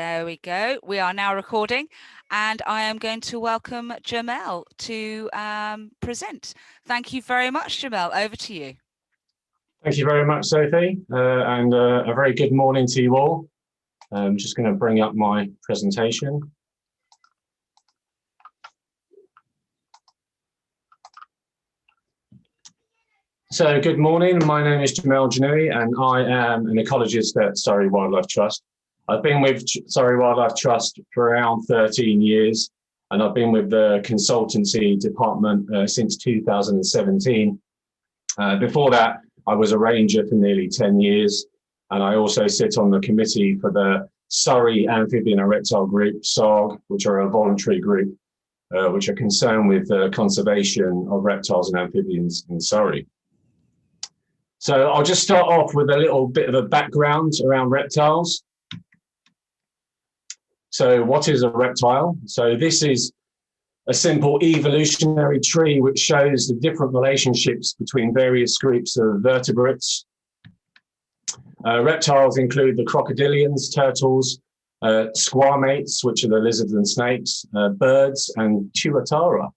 There we go. We are now recording, and I am going to welcome Jamel to present. Thank you very much, Jamel. Over to you. Thank you very much, Sophie, and a very good morning to you all. I'm just going to bring up my presentation. So good morning, my name is Jamel Guenioui and I am an ecologist at Surrey Wildlife Trust. I've been with Surrey Wildlife Trust for around 13 years and I've been with the consultancy department since 2017. Before that, I was a ranger for nearly 10 years and I also sit on the committee for the Surrey Amphibian and Reptile Group, SARG, which are a voluntary group which are concerned with the conservation of reptiles and amphibians in Surrey. So I'll just start off with a little bit of a background around reptiles. So what is a reptile? So this is a simple evolutionary tree which shows the different relationships between various groups of vertebrates. Reptiles include the crocodilians, turtles, squamates, which are the lizards and snakes, birds, and Chuwatara.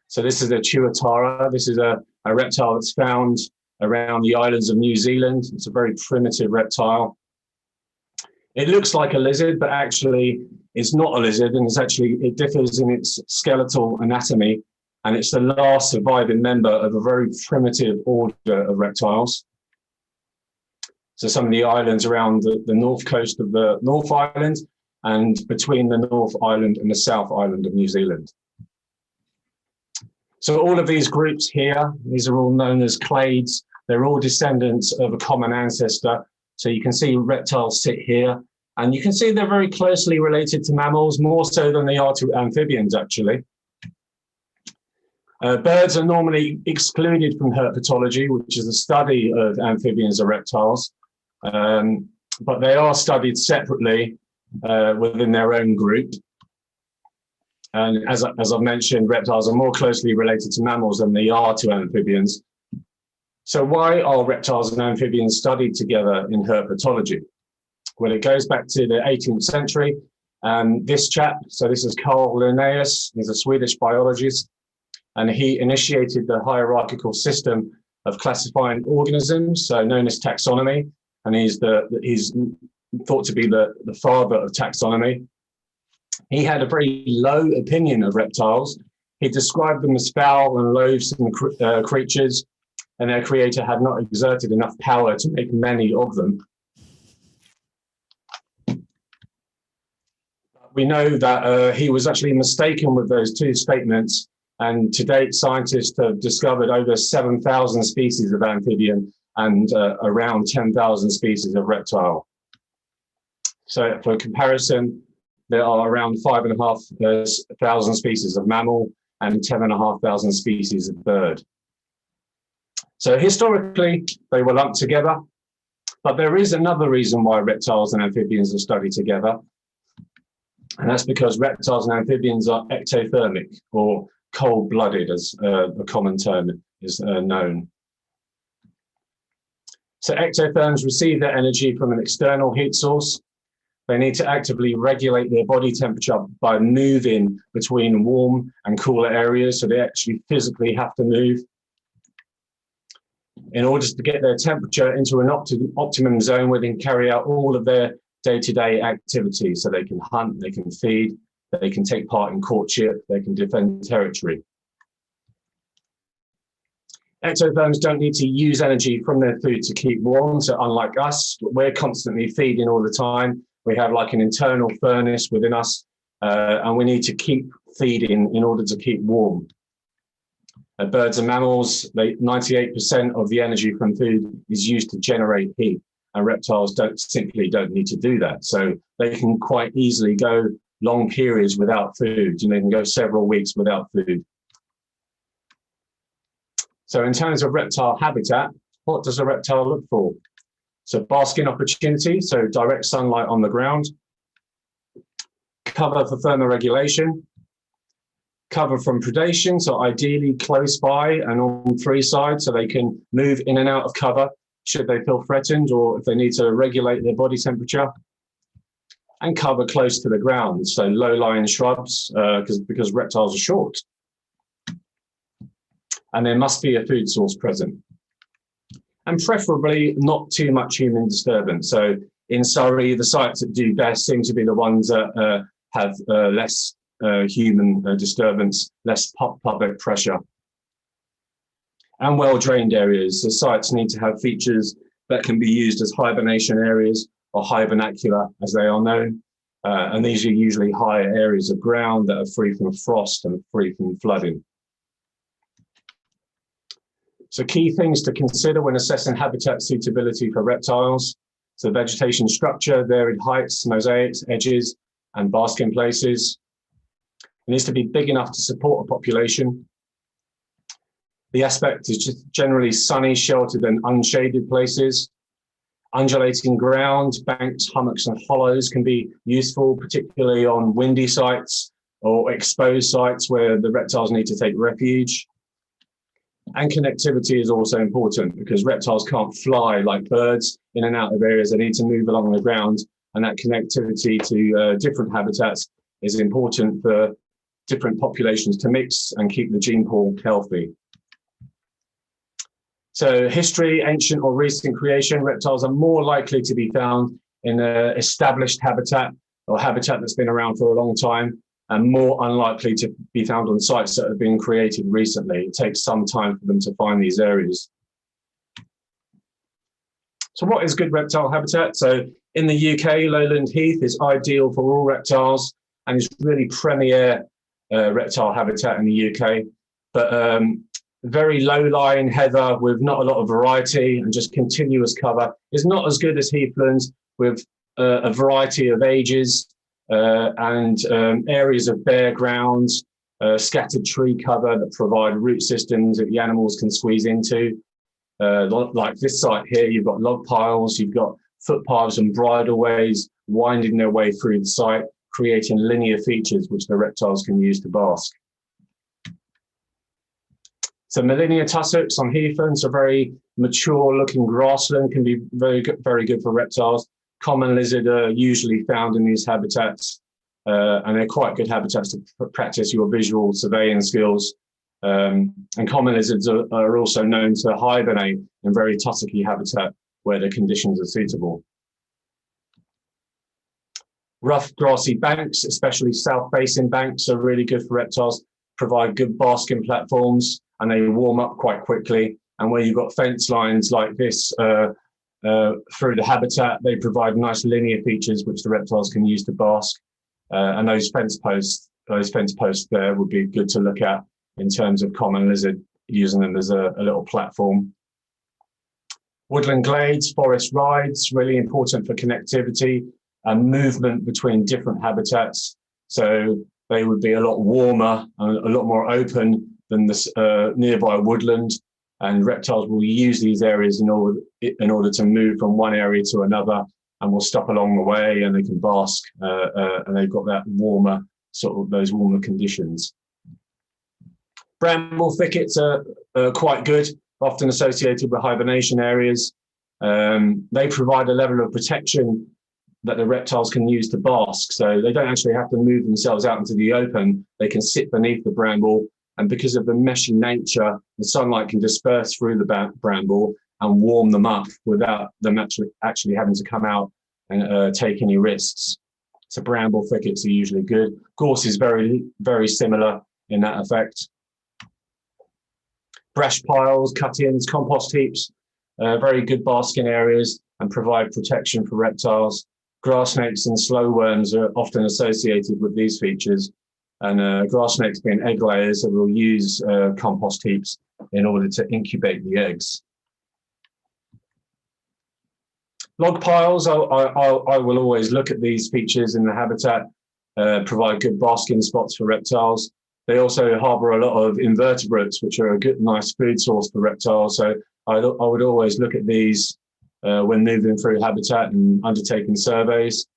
So this is a Chuwatara. This is a reptile that's found around the islands of New Zealand. It's a very primitive reptile. It looks like a lizard, but actually it's not a lizard, and it differs in its skeletal anatomy, and it's the last surviving member of a very primitive order of reptiles. So some of the islands around the north coast of the North Island and between the North Island and the South Island of New Zealand. So all of these groups here, these are all known as clades. They're all descendants of a common ancestor. So you can see reptiles sit here, and you can see they're very closely related to mammals, more so than they are to amphibians, actually. Birds are normally excluded from herpetology, which is the study of amphibians or reptiles, but they are studied separately within their own group. And as I've mentioned, reptiles are more closely related to mammals than they are to amphibians. So why are reptiles and amphibians studied together in herpetology? Well, it goes back to the 18th century. This chap, so this is Carl Linnaeus, he's a Swedish biologist, and he initiated the hierarchical system of classifying organisms, so known as taxonomy, and he's thought to be the father of taxonomy. He had a very low opinion of reptiles. He described them as foul and loathsome creatures, and their creator had not exerted enough power to make many of them. We know that he was actually mistaken with those two statements, and to date scientists have discovered over 7,000 species of amphibian and around 10,000 species of reptile. So for comparison, there are around 5,500 species of mammal and 10,500 species of bird. So historically, they were lumped together, but there is another reason why reptiles and amphibians are studied together, and that's because reptiles and amphibians are ectothermic, or cold-blooded, as the common term is known. So ectotherms receive their energy from an external heat source. They need to actively regulate their body temperature by moving between warm and cooler areas, so they actually physically have to move in order to get their temperature into an optimum zone where they can carry out all of their day-to-day activities. So they can hunt, they can feed, they can take part in courtship, they can defend territory. Ectotherms don't need to use energy from their food to keep warm. So unlike us, we're constantly feeding all the time. We have like an internal furnace within us, and we need to keep feeding in order to keep warm. Birds and mammals, 98% of the energy from food is used to generate heat, and reptiles simply don't need to do that. So they can quite easily go long periods without food. They can go several weeks without food. So in terms of reptile habitat, what does a reptile look for? So basking opportunity, so direct sunlight on the ground, cover for thermoregulation, cover from predation, so ideally close by and on three sides, so they can move in and out of cover should they feel threatened or if they need to regulate their body temperature. and cover close to the ground, so low-lying shrubs, because reptiles are short. And there must be a food source present. And preferably not too much human disturbance. So in Surrey, the sites that do best seem to be the ones that have less human disturbance, less public pressure. And well-drained areas. The sites need to have features that can be used as hibernation areas, or hibernacular as they are known. And these are usually higher areas of ground that are free from frost and free from flooding. So key things to consider when assessing habitat suitability for reptiles. So vegetation structure, varied heights, mosaics, edges, and basking places. It needs to be big enough to support a population. The aspect is just generally sunny, sheltered, and unshaded places. Undulating ground, banks, hummocks, and hollows can be useful, particularly on windy sites or exposed sites where the reptiles need to take refuge. And connectivity is also important because reptiles can't fly like birds in and out of areas. They need to move along the ground, and that connectivity to different habitats is important for different populations to mix and keep the gene pool healthy. So history, ancient or recent creation, reptiles are more likely to be found in an established habitat or habitat that's been around for a long time, and more unlikely to be found on sites that have been created recently. It takes some time for them to find these areas. So what is good reptile habitat? So in the UK, lowland heath is ideal for all reptiles and is really premier reptile habitat in the UK. But very low-lying heather with not a lot of variety and just continuous cover is not as good as heathlands with a variety of ages and areas of bare grounds, scattered tree cover that provide root systems that the animals can squeeze into. Like this site here, you've got log piles, you've got footpaths and bridleways winding their way through the site, creating linear features which the reptiles can use to bask. So Millennia tussocks on heathlands, a very mature looking grassland, can be very good for reptiles. Common lizard are usually found in these habitats, and they're quite good habitats to practice your visual surveying skills. And common lizards are also known to hibernate in very tussocky habitat where the conditions are suitable. Rough grassy banks, especially south-facing banks, are really good for reptiles, provide good basking platforms, and they warm up quite quickly. And where you've got fence lines like this through the habitat, they provide nice linear features which the reptiles can use to bask. And those fence posts there would be good to look at in terms of common lizard, using them as a little platform. Woodland glades, forest rides, really important for connectivity and movement between different habitats. So they would be a lot warmer and a lot more open than this nearby woodland, and reptiles will use these areas in order to move from one area to another, and will stop along the way, and they can bask, and they've got that warmer those warmer conditions. Bramble thickets are quite good, often associated with hibernation areas. They provide a level of protection that the reptiles can use to bask. So they don't actually have to move themselves out into the open. They can sit beneath the bramble. And because of the meshy nature, the sunlight can disperse through the bramble and warm them up without them actually having to come out and take any risks. So bramble thickets are usually good. Gorse is very, very similar in that effect. Brash piles, cut-ins, compost heaps, very good basking areas and provide protection for reptiles. Grass snakes and slow worms are often associated with these features. And grass snakes being egg layers that will use compost heaps in order to incubate the eggs. Log piles, I will always look at these features in the habitat, provide good basking spots for reptiles. They also harbour a lot of invertebrates, which are a good, nice food source for reptiles. So I would always look at these when moving through habitat and undertaking surveys.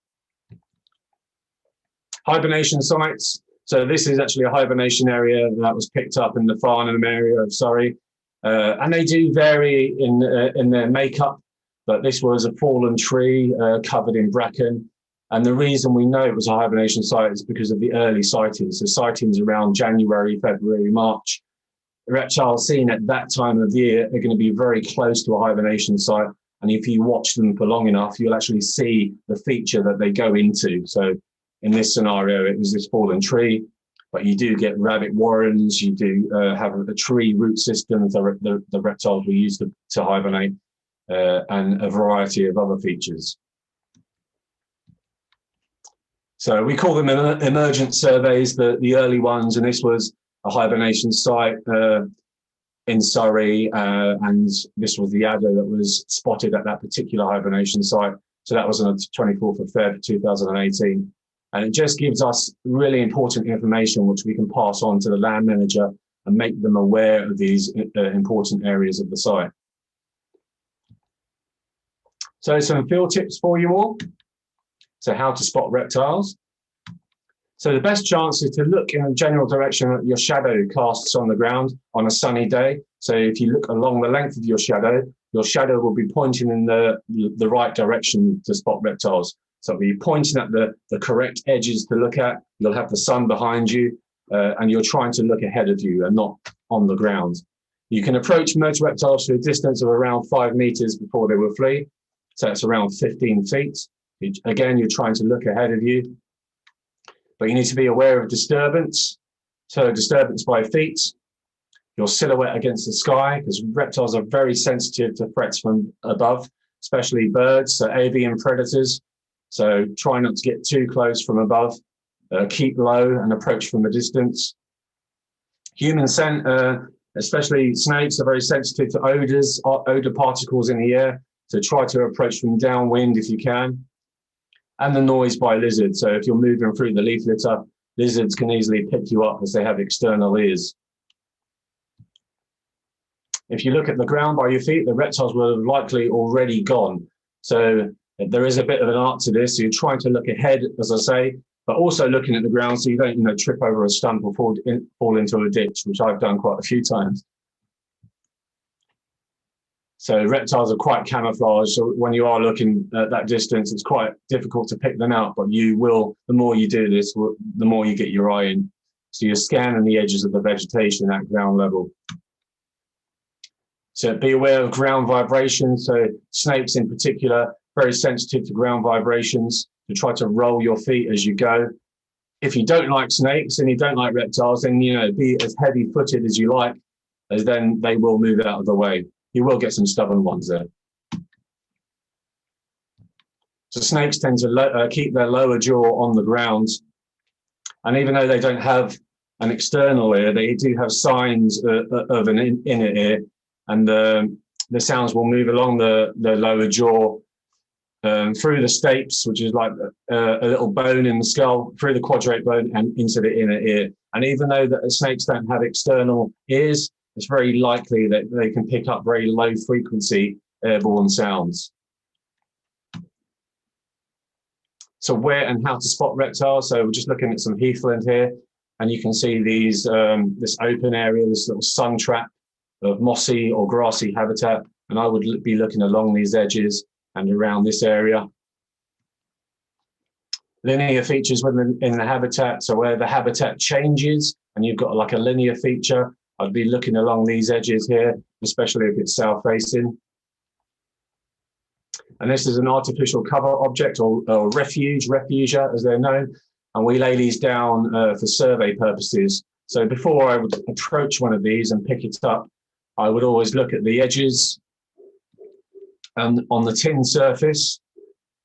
Hibernation sites. So this is actually a hibernation area that was picked up in the Farnham area of Surrey. And they do vary in their makeup, but this was a fallen tree covered in bracken. And the reason we know it was a hibernation site is because of the early sightings. So sightings around January, February, March. Reptiles seen at that time of year are going to be very close to a hibernation site. And if you watch them for long enough, you'll actually see the feature that they go into. So in this scenario, it was this fallen tree, but you do get rabbit warrens, you do have a tree root system, the reptiles were used to hibernate, and a variety of other features. So we call them emergent surveys, the early ones, and this was a hibernation site in Surrey, and this was the adder that was spotted at that particular hibernation site. So that was on the 24th of February 2018. And it just gives us really important information which we can pass on to the land manager and make them aware of these important areas of the site. So some field tips for you all. So how to spot reptiles. So the best chance is to look in a general direction that your shadow casts on the ground on a sunny day. So if you look along the length of your shadow will be pointing in the right direction to spot reptiles. So it'll be pointing at the correct edges to look at. You'll have the sun behind you, and you're trying to look ahead of you and not on the ground. You can approach most reptiles to a distance of around 5 meters before they will flee. So it's around 15 feet. Again, you're trying to look ahead of you. But you need to be aware of disturbance. So disturbance by feet, your silhouette against the sky, because reptiles are very sensitive to threats from above, especially birds, so avian predators. So try not to get too close from above. Keep low and approach from a distance. Human scent, especially snakes, are very sensitive to odor particles in the air. So try to approach from downwind if you can. And the noise by lizards. So if you're moving through the leaf litter, lizards can easily pick you up as they have external ears. If you look at the ground by your feet, the reptiles will have likely already gone. So there is a bit of an art to this. So you're trying to look ahead, as I say, but also looking at the ground so you don't, trip over a stump or fall into a ditch, which I've done quite a few times. So reptiles are quite camouflaged. So when you are looking at that distance, it's quite difficult to pick them out, but you will, the more you do this, the more you get your eye in. So you're scanning the edges of the vegetation at ground level. So be aware of ground vibrations. So snakes in particular, very sensitive to ground vibrations. To try to roll your feet as you go. If you don't like snakes and you don't like reptiles, then be as heavy-footed as you like, as then they will move out of the way. You will get some stubborn ones there. So snakes tend to keep their lower jaw on the ground. And even though they don't have an external ear, they do have signs of an inner ear. And the sounds will move along the lower jaw, through the stapes, which is like a little bone in the skull, through the quadrate bone and into the inner ear. And even though the snakes don't have external ears, it's very likely that they can pick up very low frequency airborne sounds. So where and how to spot reptiles. So we're just looking at some heathland here, and you can see these this open area, this little sun trap of mossy or grassy habitat. And I would be looking along these edges and around this area. Linear features in the habitat. So where the habitat changes and you've got like a linear feature, I'd be looking along these edges here, especially if it's south facing. And this is an artificial cover object or refugia as they're known. And we lay these down for survey purposes. So before I would approach one of these and pick it up, I would always look at the edges and on the tin surface.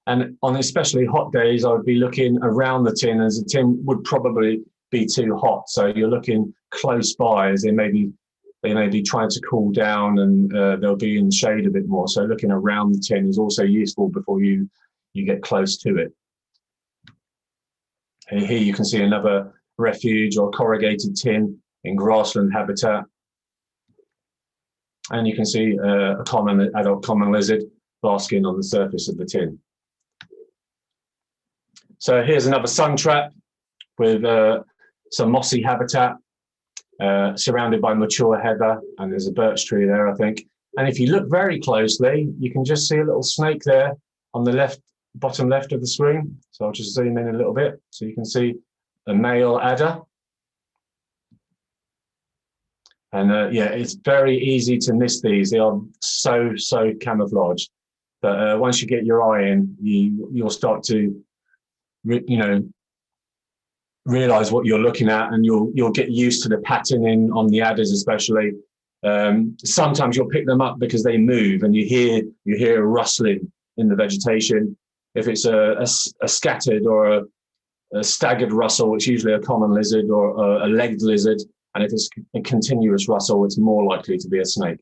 And on especially hot days, I would be looking around the tin, as the tin would probably be too hot. So you're looking close by, as they may be trying to cool down, and they'll be in the shade a bit more. So looking around the tin is also useful before you get close to it. And here you can see another refuge or corrugated tin in grassland habitat. And you can see a common adult common lizard basking on the surface of the tin. So here's another sun trap with some mossy habitat surrounded by mature heather, and there's a birch tree there, I think. And if you look very closely, you can just see a little snake there on the left bottom left of the screen. So I'll just zoom in a little bit so you can see a male adder. And yeah, it's very easy to miss these. They are so camouflaged. But once you get your eye in, you'll start to, realize what you're looking at, and you'll get used to the patterning on the adders, especially. Sometimes you'll pick them up because they move, and you hear a rustling in the vegetation. If it's a scattered or a staggered rustle, it's usually a common lizard or a legged lizard. And if it's a continuous rustle, it's more likely to be a snake.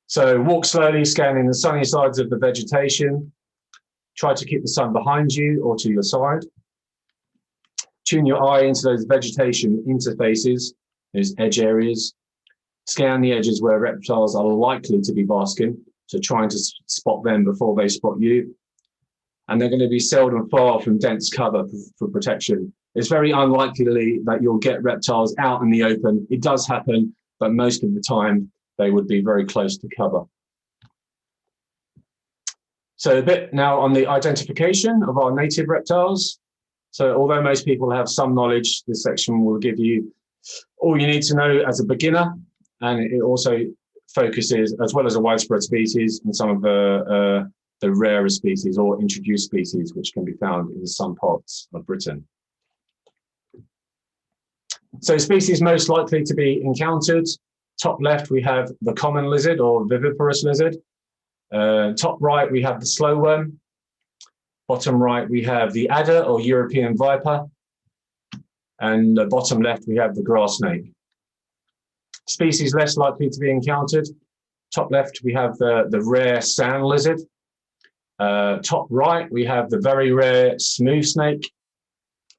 So walk slowly, scanning the sunny sides of the vegetation. Try to keep the sun behind you or to your side. Tune your eye into those vegetation interfaces, those edge areas. Scan the edges where reptiles are likely to be basking, so trying to spot them before they spot you. And they're going to be seldom far from dense cover for protection. It's very unlikely that you'll get reptiles out in the open. It does happen, but most of the time they would be very close to cover. So a bit now on the identification of our native reptiles. So although most people have some knowledge, this section will give you all you need to know as a beginner. And it also focuses, as well as a widespread species, and some of the rarer species or introduced species, which can be found in some parts of Britain. So species most likely to be encountered. Top left, we have the common lizard or viviparous lizard. Top right, we have the slow worm. Bottom right, we have the adder or European viper. And bottom left, we have the grass snake. Species less likely to be encountered. Top left, we have the rare sand lizard. Top right, we have the very rare smooth snake,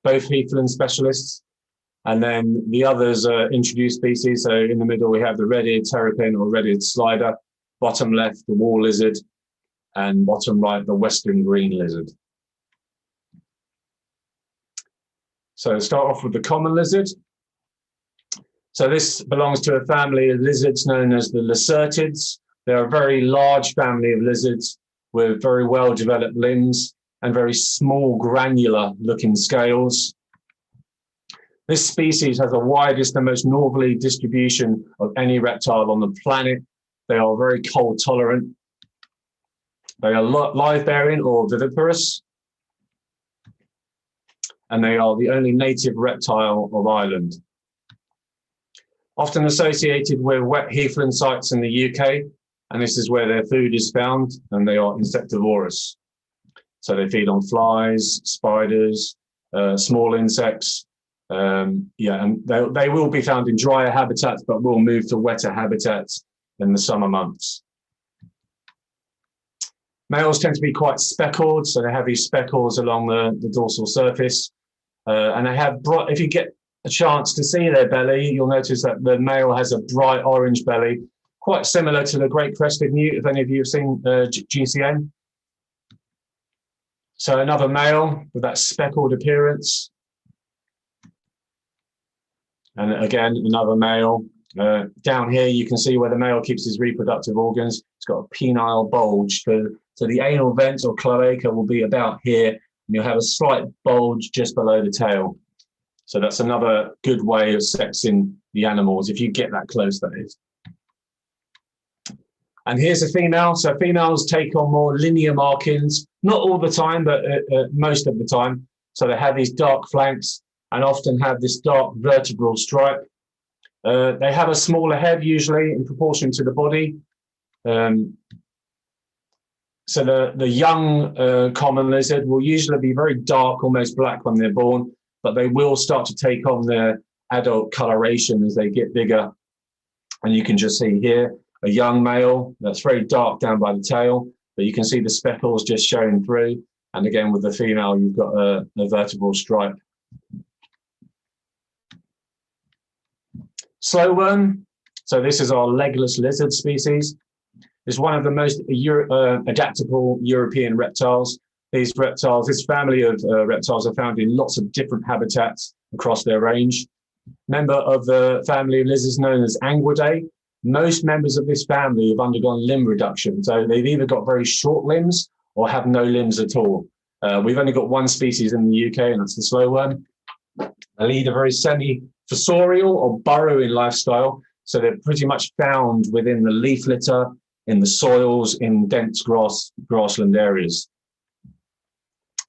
both Heathland specialists. And then the others are introduced species. So in the middle, we have the red-eared terrapin or red-eared slider. Bottom left, the wall lizard. And bottom right, the western green lizard. So start off with the common lizard. So this belongs to a family of lizards known as the lacertids. They're a very large family of lizards with very well-developed limbs and very small granular-looking scales. This species has the widest and most northerly distribution of any reptile on the planet. They are very cold tolerant. They are live-bearing or viviparous. And they are the only native reptile of Ireland. Often associated with wet heathland sites in the UK, and this is where their food is found, and they are insectivorous. So they feed on flies, spiders, small insects. And they will be found in drier habitats, but will move to wetter habitats in the summer months. Males tend to be quite speckled, so they have these speckles along the dorsal surface. And they have, if you get a chance to see their belly, you'll notice that the male has a bright orange belly, quite similar to the great crested newt, if any of you have seen GCN. So another male with that speckled appearance. And again, another male. Down here, you can see where the male keeps his reproductive organs. It's got a penile bulge. So the anal vent or cloaca will be about here, and you'll have a slight bulge just below the tail. So that's another good way of sexing the animals, if you get that close, that is. And here's a female. So females take on more linear markings, not all the time, but most of the time. So they have these dark flanks and often have this dark vertebral stripe. They have a smaller head, usually in proportion to the body. So the young common lizard will usually be very dark, almost black when they're born, but they will start to take on their adult coloration as they get bigger. And you can just see here a young male that's very dark down by the tail, but you can see the speckles just showing through. And again, with the female, you've got a vertebral stripe. Slow worm. So this is our legless lizard species. It's one of the most adaptable European reptiles. These reptiles, this family of reptiles are found in lots of different habitats across their range. Member of the family of lizards known as Angelidae, Most members of this family have undergone limb reduction. So they've either got very short limbs or have no limbs at all. We've only got one species in the UK, and that's the slow worm. They lead a very semi-fossorial or burrowing lifestyle. So they're pretty much found within the leaf litter, in the soils, in dense grassland areas.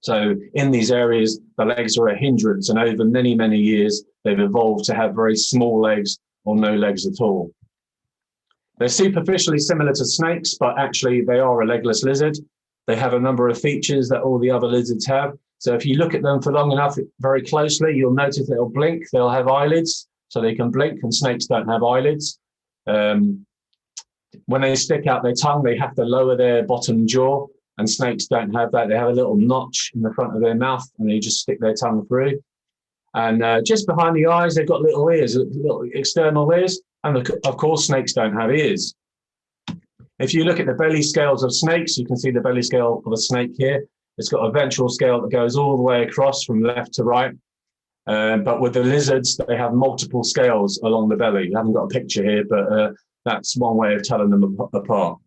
So in these areas, the legs are a hindrance, and over many, many years, they've evolved to have very small legs or no legs at all. They're superficially similar to snakes, but actually they are a legless lizard. They have a number of features that all the other lizards have. So if you look at them for long enough, very closely, you'll notice they'll blink. They'll have eyelids, so they can blink, and snakes don't have eyelids. When they stick out their tongue, they have to lower their bottom jaw, and snakes don't have that. They have a little notch in the front of their mouth, and they just stick their tongue through. And just behind the eyes, they've got little ears, little external ears. And of course, snakes don't have ears. If you look at the belly scales of snakes, you can see the belly scale of a snake here. It's got a ventral scale that goes all the way across from left to right. But with the lizards, they have multiple scales along the belly. I haven't got a picture here, but that's one way of telling them apart.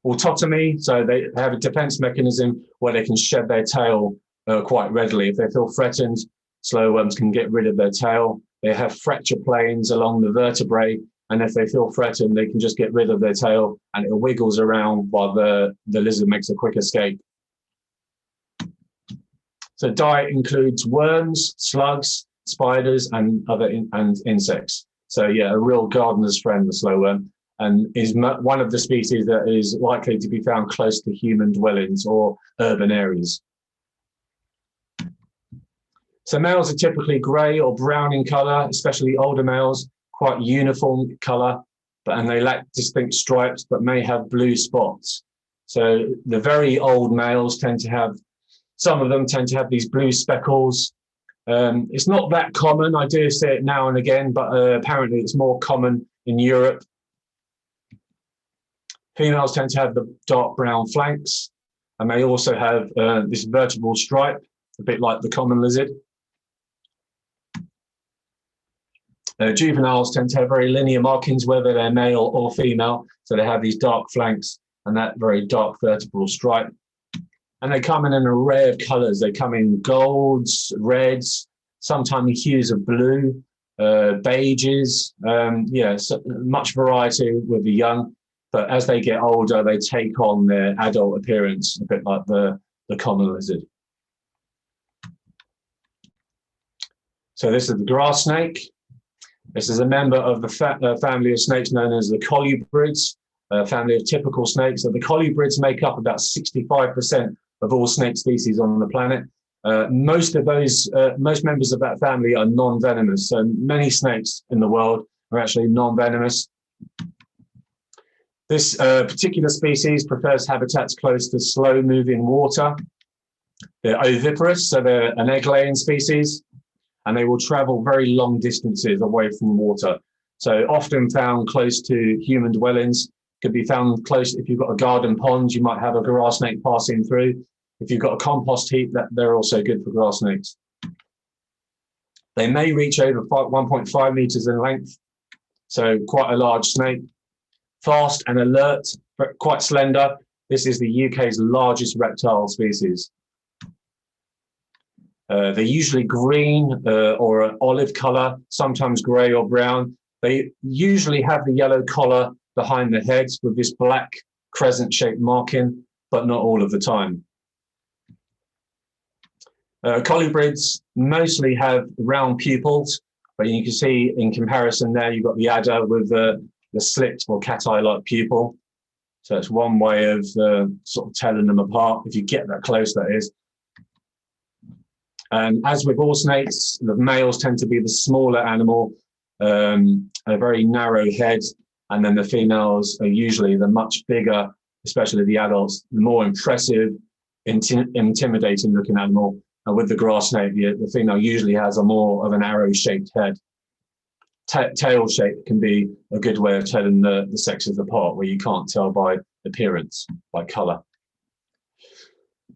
Autotomy, so they have a defense mechanism where they can shed their tail quite readily. If they feel threatened, slow worms can get rid of their tail. They have fracture planes along the vertebrae, and if they feel threatened, they can just get rid of their tail, and it wiggles around while the lizard makes a quick escape. So diet includes worms, slugs, spiders, and other insects. So yeah, a real gardener's friend, the slow worm, and is one of the species that is likely to be found close to human dwellings or urban areas. So males are typically grey or brown in colour, especially older males, quite uniform colour, and they lack distinct stripes, but may have blue spots. So the very old males tend to have, some of them tend to have these blue speckles. It's not that common. I do see it now and again, but apparently it's more common in Europe. Females tend to have the dark brown flanks, and they also have this vertebral stripe, a bit like the common lizard. Juveniles tend to have very linear markings, whether they're male or female. So they have these dark flanks and that very dark vertebral stripe. And they come in an array of colors. They come in golds, reds, sometimes hues of blue, beiges. So much variety with the young. But as they get older, they take on their adult appearance, a bit like the common lizard. So this is the grass snake. This is a member of the family of snakes known as the colubrids, a family of typical snakes. So the colubrids make up about 65% of all snake species on the planet. Most members of that family are non-venomous. So many snakes in the world are actually non-venomous. This particular species prefers habitats close to slow-moving water. They're oviparous, so they're an egg-laying species, and they will travel very long distances away from water. So often found close to human dwellings, could be found close. If you've got a garden pond, you might have a grass snake passing through. If you've got a compost heap, they're also good for grass snakes. They may reach over 1.5 meters in length, so quite a large snake. Fast and alert, but quite slender. This is the UK's largest reptile species. They're usually green or an olive color, sometimes gray or brown. They usually have the yellow collar behind the heads with this black crescent-shaped marking, but not all of the time. Colubrids mostly have round pupils, but you can see in comparison there, you've got the adder with the slit or cat-eye-like pupil. So it's one way of sort of telling them apart, if you get that close, that is. As with all snakes, the males tend to be the smaller animal, a very narrow head, and then the females are usually the much bigger, especially the adults, the more impressive, intimidating looking animal. And with the grass snake, the female usually has a more of an arrow-shaped head. Tail shape can be a good way of telling the sexes apart, where you can't tell by appearance, by color.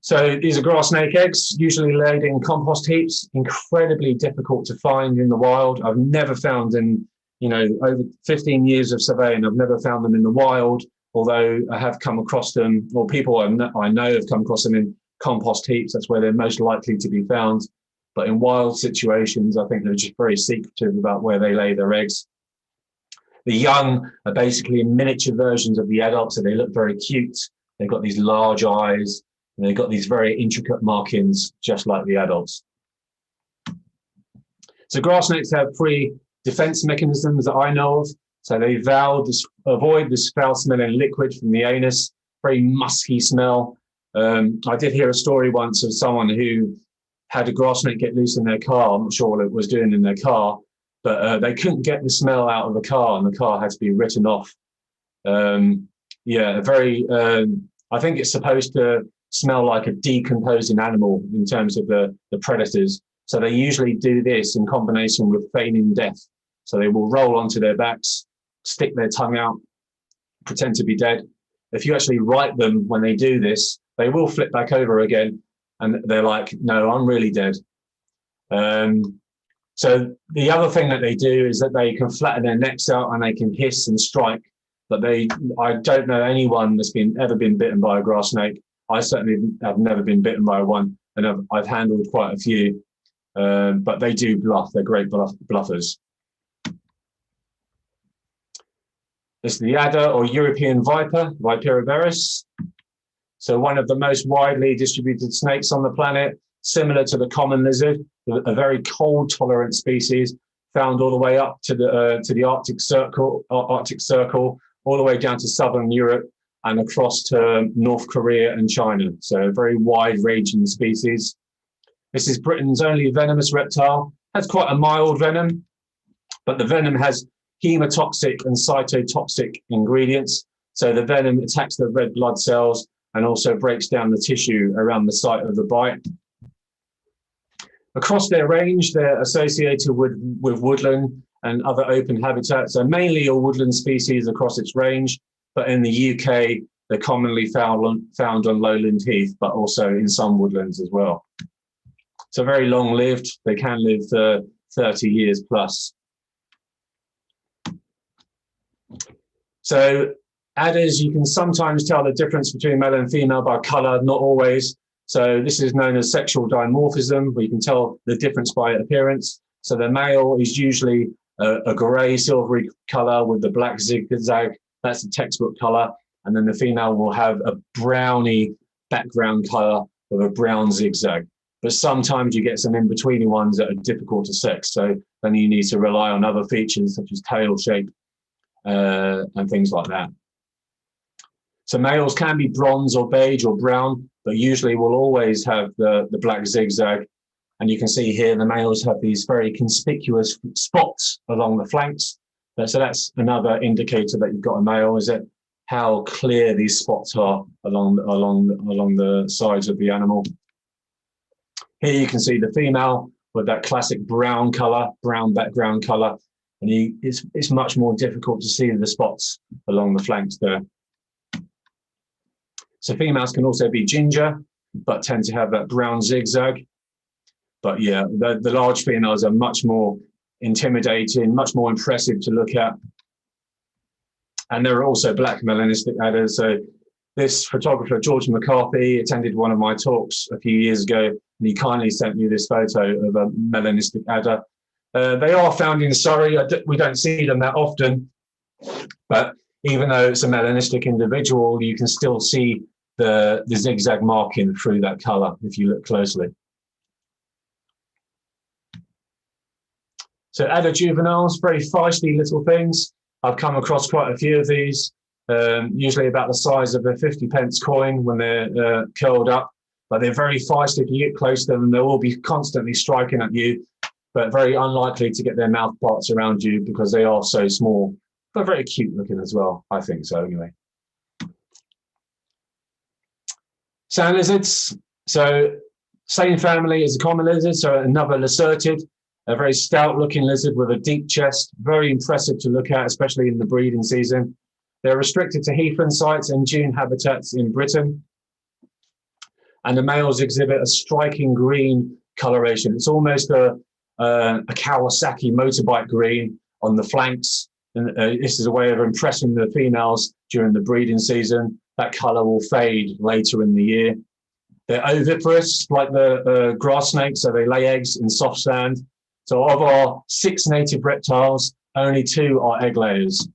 So these are grass snake eggs, usually laid in compost heaps, incredibly difficult to find in the wild. I've never found in over 15 years of surveying, I've never found them in the wild, although I have come across them, or people I know have come across them in compost heaps. That's where they're most likely to be found. But in wild situations, I think they're just very secretive about where they lay their eggs. The young are basically miniature versions of the adults, so they look very cute. They've got these large eyes, and they've got these very intricate markings, just like the adults. So grass snakes have 3 defense mechanisms that I know of. So they avoid this foul-smelling liquid from the anus, very musky smell. I did hear a story once of someone who had a grass snake get loose in their car. I'm not sure what it was doing in their car, but they couldn't get the smell out of the car, and the car had to be written off. I think it's supposed to smell like a decomposing animal in terms of the predators. So they usually do this in combination with feigning death. So they will roll onto their backs, stick their tongue out, pretend to be dead. If you actually write them when they do this, they will flip back over again, and they're like, no, I'm really dead. So the other thing that they do is that they can flatten their necks out and they can hiss and strike. But I don't know anyone that's ever been bitten by a grass snake. I certainly have never been bitten by one, and I've handled quite a few. But they do bluff. They're great bluffers. This is the adder or European viper, Viperoberus. So one of the most widely distributed snakes on the planet, similar to the common lizard, a very cold-tolerant species, found all the way up to the Arctic Circle, all the way down to southern Europe and across to North Korea and China. So a very wide-ranging species. This is Britain's only venomous reptile. Has quite a mild venom, but the venom has hemotoxic and cytotoxic ingredients. So the venom attacks the red blood cells and also breaks down the tissue around the site of the bite. Across their range, they're associated with woodland and other open habitats, so mainly a woodland species across its range, but in the UK, they're commonly found on lowland heath, but also in some woodlands as well. So very long-lived. They can live 30 years plus. So adders, you can sometimes tell the difference between male and female by colour, not always. So this is known as sexual dimorphism, where you can tell the difference by appearance. So the male is usually a grey, silvery colour with the black zigzag. That's the textbook colour. And then the female will have a browny background colour with a brown zigzag. But sometimes you get some in-betweeny ones that are difficult to sex. So then you need to rely on other features such as tail shape and things like that. So males can be bronze or beige or brown, but usually will always have the black zigzag. And you can see here the males have these very conspicuous spots along the flanks. So that's another indicator that you've got a male, is that how clear these spots are along the sides of the animal. Here you can see the female with that classic brown color, brown background color, and it's much more difficult to see the spots along the flanks there. So females can also be ginger, but tend to have that brown zigzag. But yeah, the large females are much more intimidating, much more impressive to look at. And there are also black melanistic adders. So this photographer, George McCarthy, attended one of my talks a few years ago, and he kindly sent me this photo of a melanistic adder. They are found in Surrey. We don't see them that often, but even though it's a melanistic individual, you can still see the zigzag marking through that color if you look closely. So adder juveniles, very feisty little things. I've come across quite a few of these, usually about the size of a 50p coin when they're curled up, but they're very feisty. If you get close to them, they will be constantly striking at you, but very unlikely to get their mouth parts around you because they are so small, but very cute looking as well. I think so anyway. Sand lizards. So same family as the common lizard, so another lacertid, a very stout looking lizard with a deep chest, very impressive to look at, especially in the breeding season. They're restricted to heathland sites and dune habitats in Britain. And the males exhibit a striking green coloration. It's almost a Kawasaki motorbike green, on the flanks. And this is a way of impressing the females during the breeding season. That colour will fade later in the year. They're oviparous, like the grass snake, so they lay eggs in soft sand. So of our 6 native reptiles, only 2 are egg layers.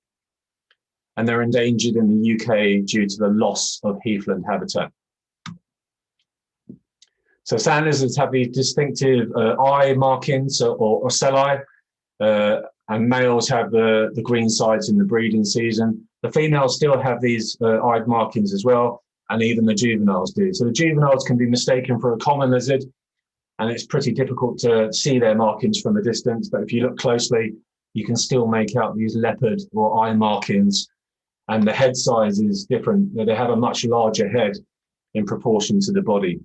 And they're endangered in the UK due to the loss of heathland habitat. So sand lizards have these distinctive eye markings or ocelli, and males have the green sides in the breeding season. The females still have these eyed markings as well, and even the juveniles do. So the juveniles can be mistaken for a common lizard, and it's pretty difficult to see their markings from a distance. But if you look closely, you can still make out these leopard or eye markings, and the head size is different. They have a much larger head in proportion to the body.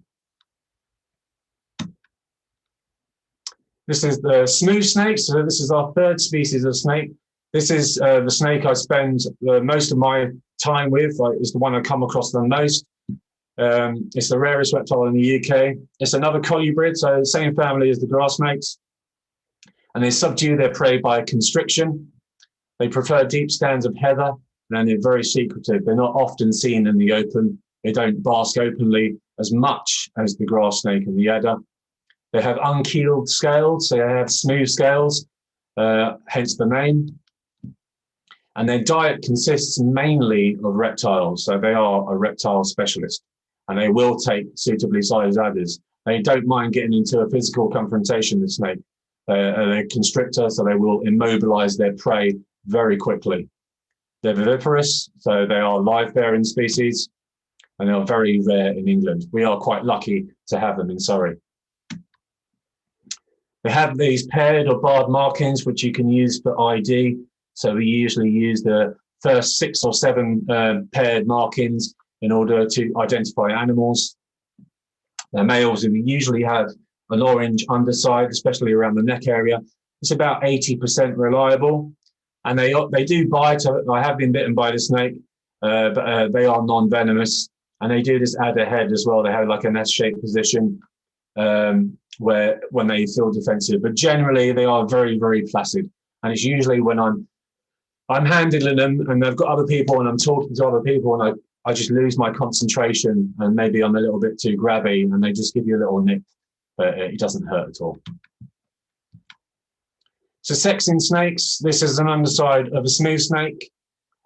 This is the smooth snake. So this is our 3rd species of snake. This is the snake I spend most of my time with. It's the one I come across the most. It's the rarest reptile in the UK. It's another colubrid, so the same family as the grass snakes. And they subdue their prey by constriction. They prefer deep stands of heather, and they're very secretive. They're not often seen in the open. They don't bask openly as much as the grass snake and the adder. They have unkeeled scales, so they have smooth scales, hence the name. And their diet consists mainly of reptiles, so they are a reptile specialist, and they will take suitably sized adders. They don't mind getting into a physical confrontation with snake. They're a constrictor, so they will immobilize their prey very quickly. They're viviparous, so they are live-bearing species, and they are very rare in England. We are quite lucky to have them in Surrey. They have these paired or barred markings, which you can use for ID. So we usually use the first 6 or 7 paired markings in order to identify animals. The males usually have an orange underside, especially around the neck area. It's about 80% reliable. And they do bite. I have been bitten by the snake, but they are non-venomous. And they do this at the head as well. They have like an S-shaped position where when they feel defensive. But generally, they are very, very placid. And it's usually when I'm handling them and I've got other people and I'm talking to other people and I just lose my concentration and maybe I'm a little bit too grabby and they just give you a little nip, but it doesn't hurt at all. So sexing snakes, this is an underside of a smooth snake.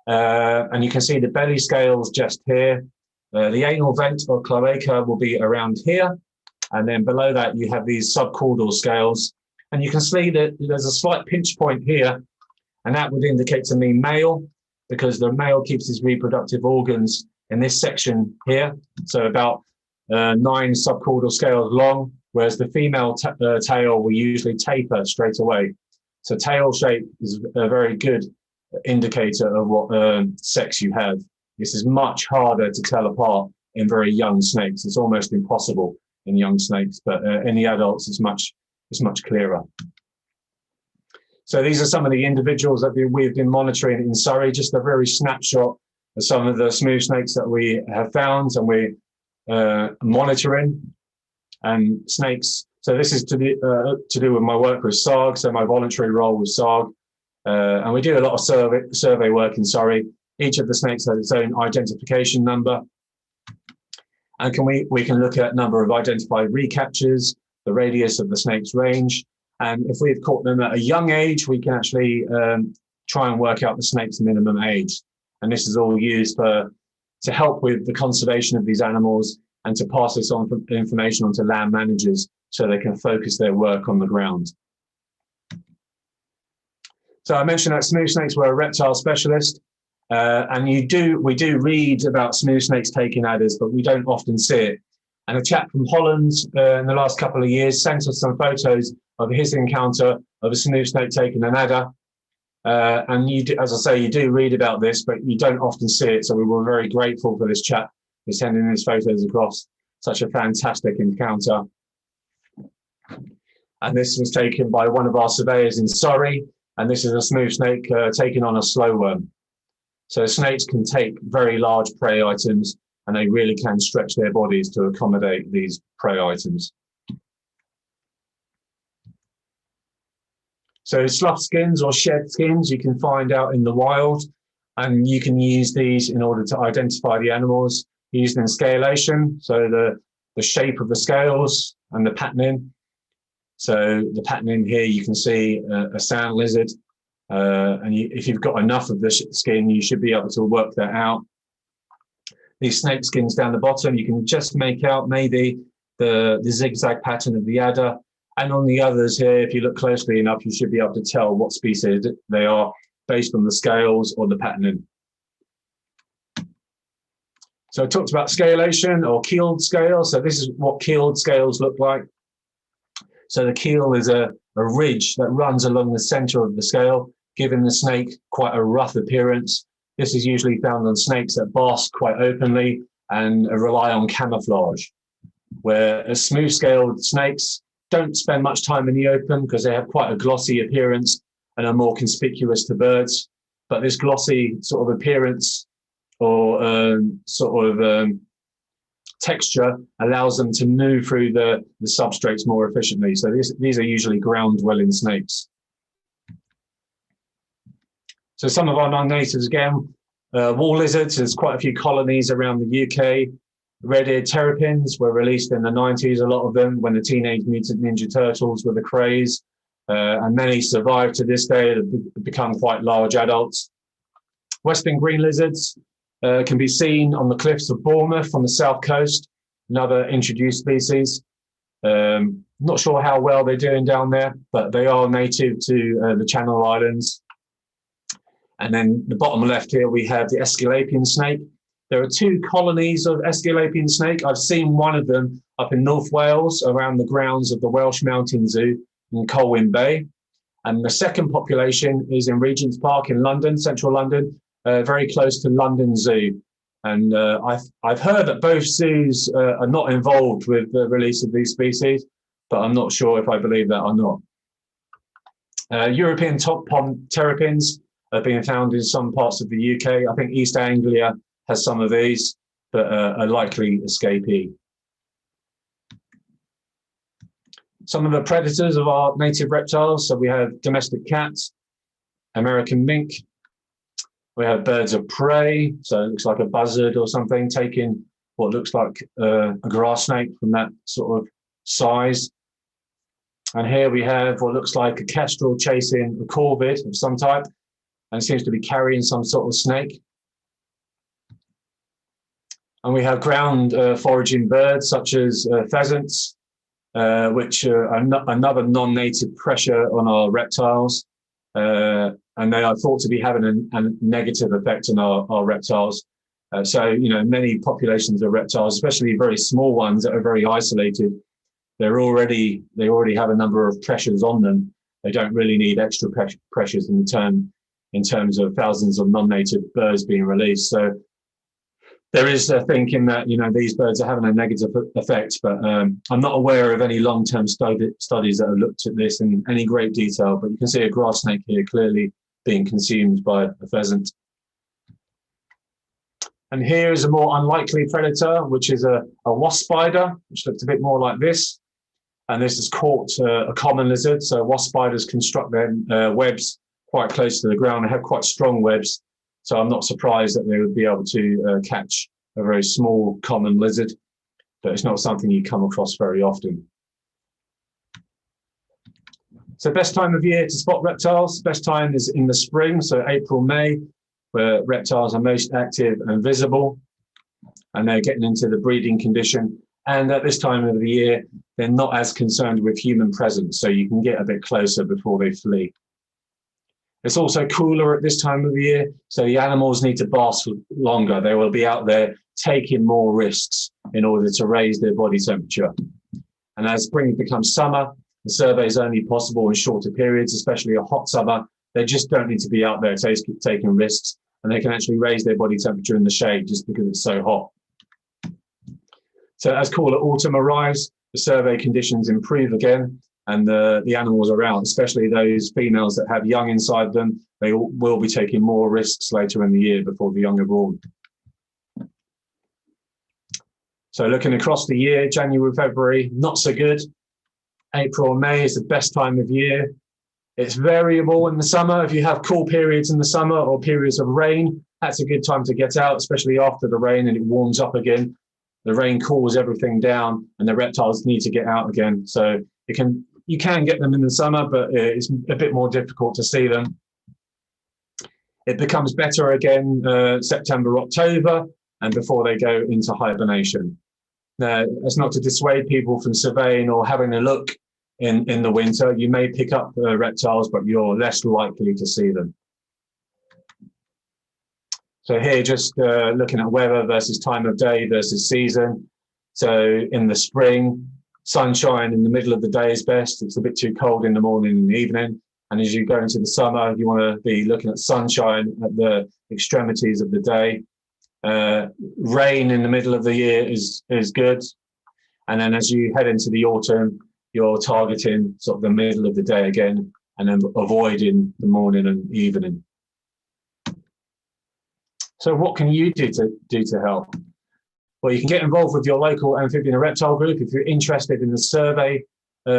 And you can see the belly scales just here. The anal vent or cloaca will be around here. And then below that, you have these subcaudal scales. And you can see that there's a slight pinch point here. And that would indicate to me male, because the male keeps his reproductive organs in this section here. So about 9 subcaudal scales long, whereas the female tail will usually taper straight away. So tail shape is a very good indicator of what sex you have. This is much harder to tell apart in very young snakes. It's almost impossible in young snakes, but in the adults, it's much clearer. So these are some of the individuals that we've been monitoring in Surrey, just a very snapshot of some of the smooth snakes that we have found and we're monitoring. And snakes, so this is to do with my work with SARG, so my voluntary role with SARG. And we do a lot of survey work in Surrey. Each of the snakes has its own identification number. And we can look at number of identified recaptures, the radius of the snake's range. And if we've caught them at a young age, we can actually try and work out the snake's minimum age. And this is all used to help with the conservation of these animals and to pass this on information onto land managers so they can focus their work on the ground. So I mentioned that smooth snakes were a reptile specialist. And we do read about smooth snakes taking adders, but we don't often see it. And a chap from Holland in the last couple of years sent us some photos of his encounter of a smooth snake taking an adder. And you do, as I say, you do read about this, but you don't often see it. So we were very grateful for this chap for sending his photos across. Such a fantastic encounter. And this was taken by one of our surveyors in Surrey. And this is a smooth snake taken on a slow worm. So snakes can take very large prey items and they really can stretch their bodies to accommodate these prey items. So slough skins or shed skins you can find out in the wild, and you can use these in order to identify the animals used in scalation. So the shape of the scales and the patterning. So the patterning here, you can see a sand lizard. If you've got enough of the skin, you should be able to work that out. These snake skins down the bottom, you can just make out maybe the zigzag pattern of the adder. And on the others here, if you look closely enough, you should be able to tell what species they are based on the scales or the patterning. So I talked about scalation or keeled scales. So this is what keeled scales look like. So the keel is a ridge that runs along the center of the scale, giving the snake quite a rough appearance. This is usually found on snakes that bask quite openly and rely on camouflage, where smooth-scaled snakes don't spend much time in the open because they have quite a glossy appearance and are more conspicuous to birds. But this glossy sort of appearance or texture allows them to move through the substrates more efficiently. So these are usually ground-dwelling snakes. So some of our non-natives again, wall lizards, there's quite a few colonies around the UK. Red-eared terrapins were released in the 90s, a lot of them, when the Teenage Mutant Ninja Turtles were the craze. And many survive to this day and have become quite large adults. Western green lizards can be seen on the cliffs of Bournemouth on the south coast, another introduced species. Not sure how well they're doing down there, but they are native to the Channel Islands. And then the bottom left here, we have the Escalating Snake. There are 2 colonies of Escalating Snake. I've seen one of them up in North Wales around the grounds of the Welsh Mountain Zoo in Colwyn Bay. And the second population is in Regent's Park in London, central London, very close to London Zoo. And I've heard that both zoos are not involved with the release of these species, but I'm not sure if I believe that or not. European top pond terrapins are being found in some parts of the UK. I think East Anglia has some of these, but are likely escapee. Some of the predators of our native reptiles. So we have domestic cats, American mink. We have birds of prey. So it looks like a buzzard or something, taking what looks like a grass snake from that sort of size. And here we have what looks like a kestrel chasing a corvid of some type, and seems to be carrying some sort of snake. And we have ground foraging birds such as pheasants, which are another non-native pressure on our reptiles. And they are thought to be having a negative effect on our reptiles. So, you know, many populations of reptiles, especially very small ones that are very isolated, they already have a number of pressures on them. They don't really need extra pressures in terms of thousands of non-native birds being released. So there is a thinking that, you know, these birds are having a negative effect, but I'm not aware of any long-term studies that have looked at this in any great detail. But you can see a grass snake here clearly being consumed by a pheasant. And here is a more unlikely predator, which is a wasp spider, which looks a bit more like this. And this has caught a common lizard. So wasp spiders construct their webs quite close to the ground. They have quite strong webs. So I'm not surprised that they would be able to catch a very small common lizard, but it's not something you come across very often. So best time of year to spot reptiles, best time is in the spring, so April, May, where reptiles are most active and visible, and they're getting into the breeding condition. And at this time of the year, they're not as concerned with human presence, so you can get a bit closer before they flee. It's also cooler at this time of the year, so the animals need to bask longer. They will be out there taking more risks in order to raise their body temperature. And as spring becomes summer, the survey is only possible in shorter periods, especially a hot summer. They just don't need to be out there taking risks, and they can actually raise their body temperature in the shade just because it's so hot. So as cooler autumn arrives, the survey conditions improve again, and the animals are out, especially those females that have young inside them. They will be taking more risks later in the year before the young are born. So looking across the year, January, February, not so good. April, May is the best time of year. It's variable in the summer. If you have cool periods in the summer or periods of rain, that's a good time to get out, especially after the rain and it warms up again. The rain cools everything down and the reptiles need to get out again. So you can get them in the summer, but it's a bit more difficult to see them. It becomes better again September, October, and before they go into hibernation. Now, that's not to dissuade people from surveying or having a look in the winter. You may pick up reptiles, but you're less likely to see them. So here, just looking at weather versus time of day versus season. So in the spring, sunshine in the middle of the day is best. It's a bit too cold in the morning and the evening. And as you go into the summer, you want to be looking at sunshine at the extremities of the day. Rain in the middle of the year is good. And then as you head into the autumn, you're targeting sort of the middle of the day again, and then avoiding the morning and evening. So what can you do to help? Well, you can get involved with your local amphibian and reptile group if you're interested in the survey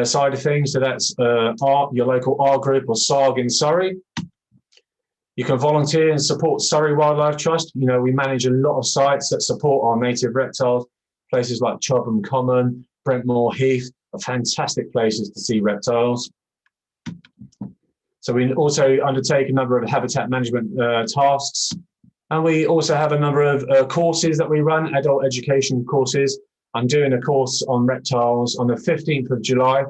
side of things. So that's your local R group or SARG in Surrey. You can volunteer and support Surrey Wildlife Trust. You know, we manage a lot of sites that support our native reptiles. Places like Chobham Common, Brentmore Heath are fantastic places to see reptiles. So we also undertake a number of habitat management tasks. And we also have a number of courses that we run, adult education courses. I'm doing a course on reptiles on the 15th of July.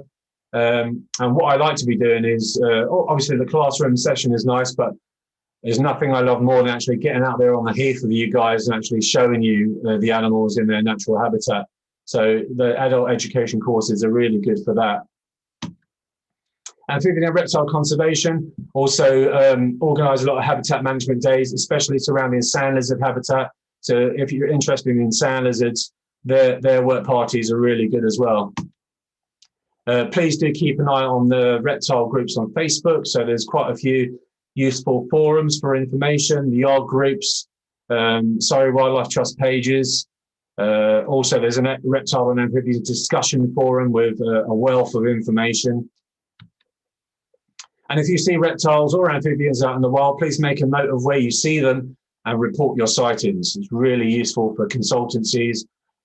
And what I like to be doing is, obviously the classroom session is nice, but there's nothing I love more than actually getting out there on the heath with you guys and actually showing you the animals in their natural habitat. So the adult education courses are really good for that. Amphibian and reptile conservation also organise a lot of habitat management days, especially surrounding sand lizard habitat. So if you're interested in sand lizards, their work parties are really good as well. Please do keep an eye on the reptile groups on Facebook. So there's quite a few useful forums for information, the yard groups, Surrey Wildlife Trust pages. Also, there's a reptile and amphibians discussion forum with a wealth of information. And if you see reptiles or amphibians out in the wild, please make a note of where you see them and report your sightings. It's really useful for consultancies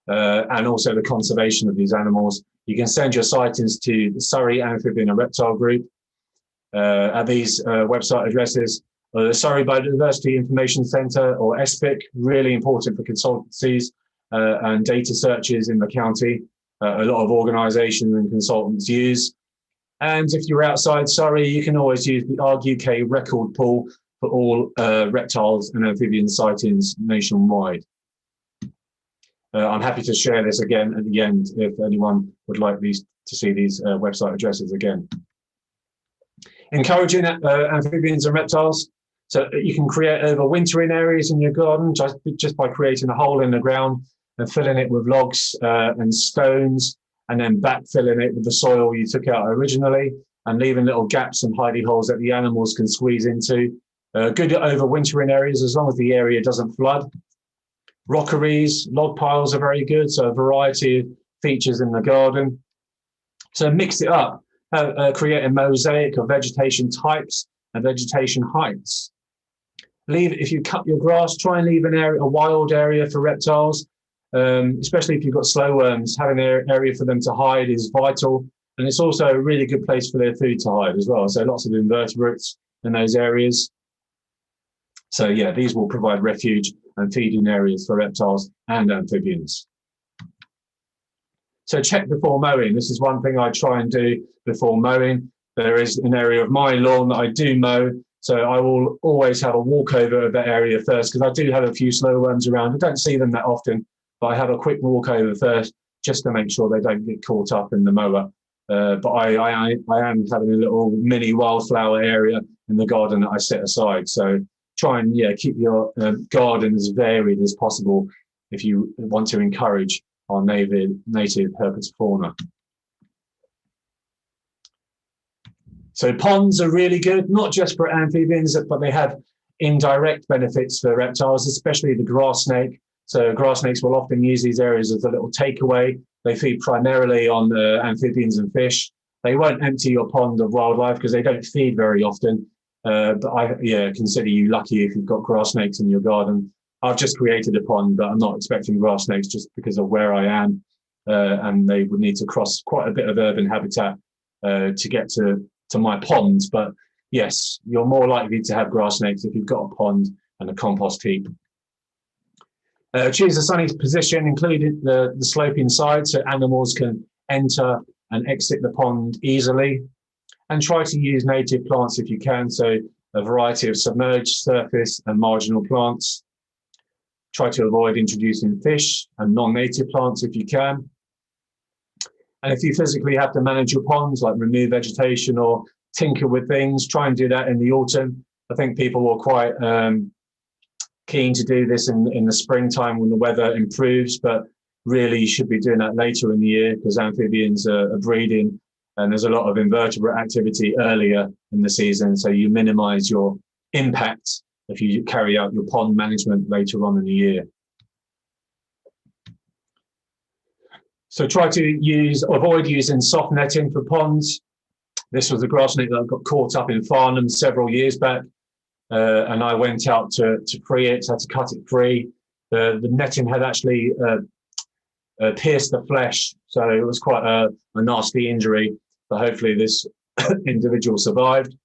and also the conservation of these animals. You can send your sightings to the Surrey Amphibian and Reptile Group at these website addresses. The Surrey Biodiversity Information Centre, or SPIC, really important for consultancies and data searches in the county. A lot of organisations and consultants use. And if you're outside Surrey, you can always use the ArgUK record pool for all reptiles and amphibian sightings nationwide. I'm happy to share this again at the end if anyone would like to see these website addresses again. Encouraging amphibians and reptiles. So you can create overwintering areas in your garden just by creating a hole in the ground and filling it with logs and stones, and then backfilling it with the soil you took out originally and leaving little gaps and hidey holes that the animals can squeeze into. Good overwintering areas as long as the area doesn't flood. Rockeries, log piles are very good, so a variety of features in the garden. So mix it up, create a mosaic of vegetation types and vegetation heights. If you cut your grass, try and leave a wild area for reptiles. Especially if you've got slow worms, having an area for them to hide is vital. And it's also a really good place for their food to hide as well. So lots of invertebrates in those areas. So yeah, these will provide refuge and feeding areas for reptiles and amphibians. So check before mowing. This is one thing I try and do before mowing. There is an area of my lawn that I do mow. So I will always have a walkover of that area first, because I do have a few slow worms around. I don't see them that often, but I have a quick walkover first just to make sure they don't get caught up in the mower. But I am having a little mini wildflower area in the garden that I set aside. So try and keep your garden as varied as possible if you want to encourage our native herpetofauna. So ponds are really good, not just for amphibians, but they have indirect benefits for reptiles, especially the grass snake. So grass snakes will often use these areas as a little takeaway. They feed primarily on amphibians and fish, They won't empty your pond of wildlife because they don't feed very often. But I consider you lucky if you've got grass snakes in your garden. I've just created a pond, but I'm not expecting grass snakes just because of where I am. And they would need to cross quite a bit of urban habitat to get to my pond. But yes, you're more likely to have grass snakes if you've got a pond and a compost heap. Choose a sunny position, including the sloping side, so animals can enter and exit the pond easily. And try to use native plants if you can, so a variety of submerged, surface and marginal plants. Try to avoid introducing fish and non-native plants if you can. And if you physically have to manage your ponds, like remove vegetation or tinker with things, try and do that in the autumn. I think people are quite keen to do this in the springtime when the weather improves, but really you should be doing that later in the year because amphibians are breeding and there's a lot of invertebrate activity earlier in the season. So you minimize your impact if you carry out your pond management later on in the year. So try to avoid using soft netting for ponds. This was a grass snake that got caught up in Farnham several years back. And I went out to free it, had to cut it free. The netting had actually pierced the flesh. So it was quite a nasty injury, but hopefully this individual survived.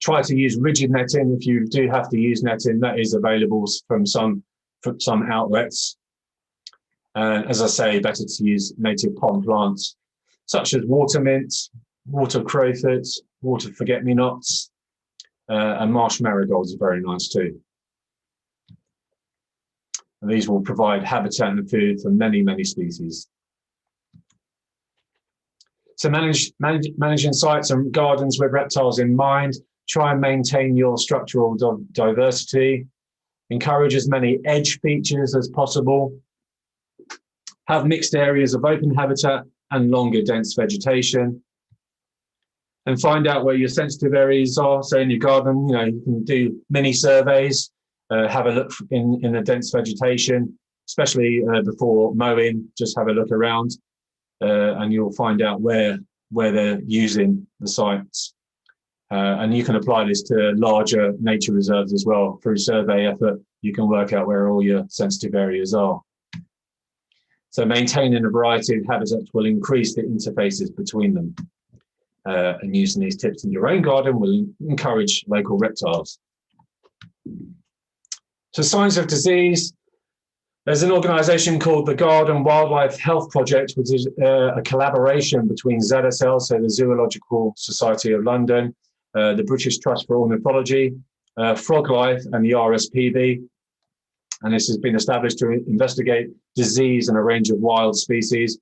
Try to use rigid netting. If you do have to use netting, that is available from some outlets. And as I say, better to use native pond plants, such as water mints, water crowfoots, water forget-me-nots, and marsh marigolds are very nice too. And these will provide habitat and food for many, many species. So managing sites and gardens with reptiles in mind, try and maintain your structural diversity, encourage as many edge features as possible, have mixed areas of open habitat and longer dense vegetation, and find out where your sensitive areas are. So in your garden, you can do mini surveys, have a look in the dense vegetation, especially before mowing, just have a look around and you'll find out where they're using the sites. And you can apply this to larger nature reserves as well. Through survey effort, you can work out where all your sensitive areas are. So maintaining a variety of habitats will increase the interfaces between them. And using these tips in your own garden will encourage local reptiles. So signs of disease. There's an organisation called the Garden Wildlife Health Project, which is a collaboration between ZSL, so the Zoological Society of London, the British Trust for Ornithology, FrogLife and the RSPB. And this has been established to investigate disease in a range of wild species.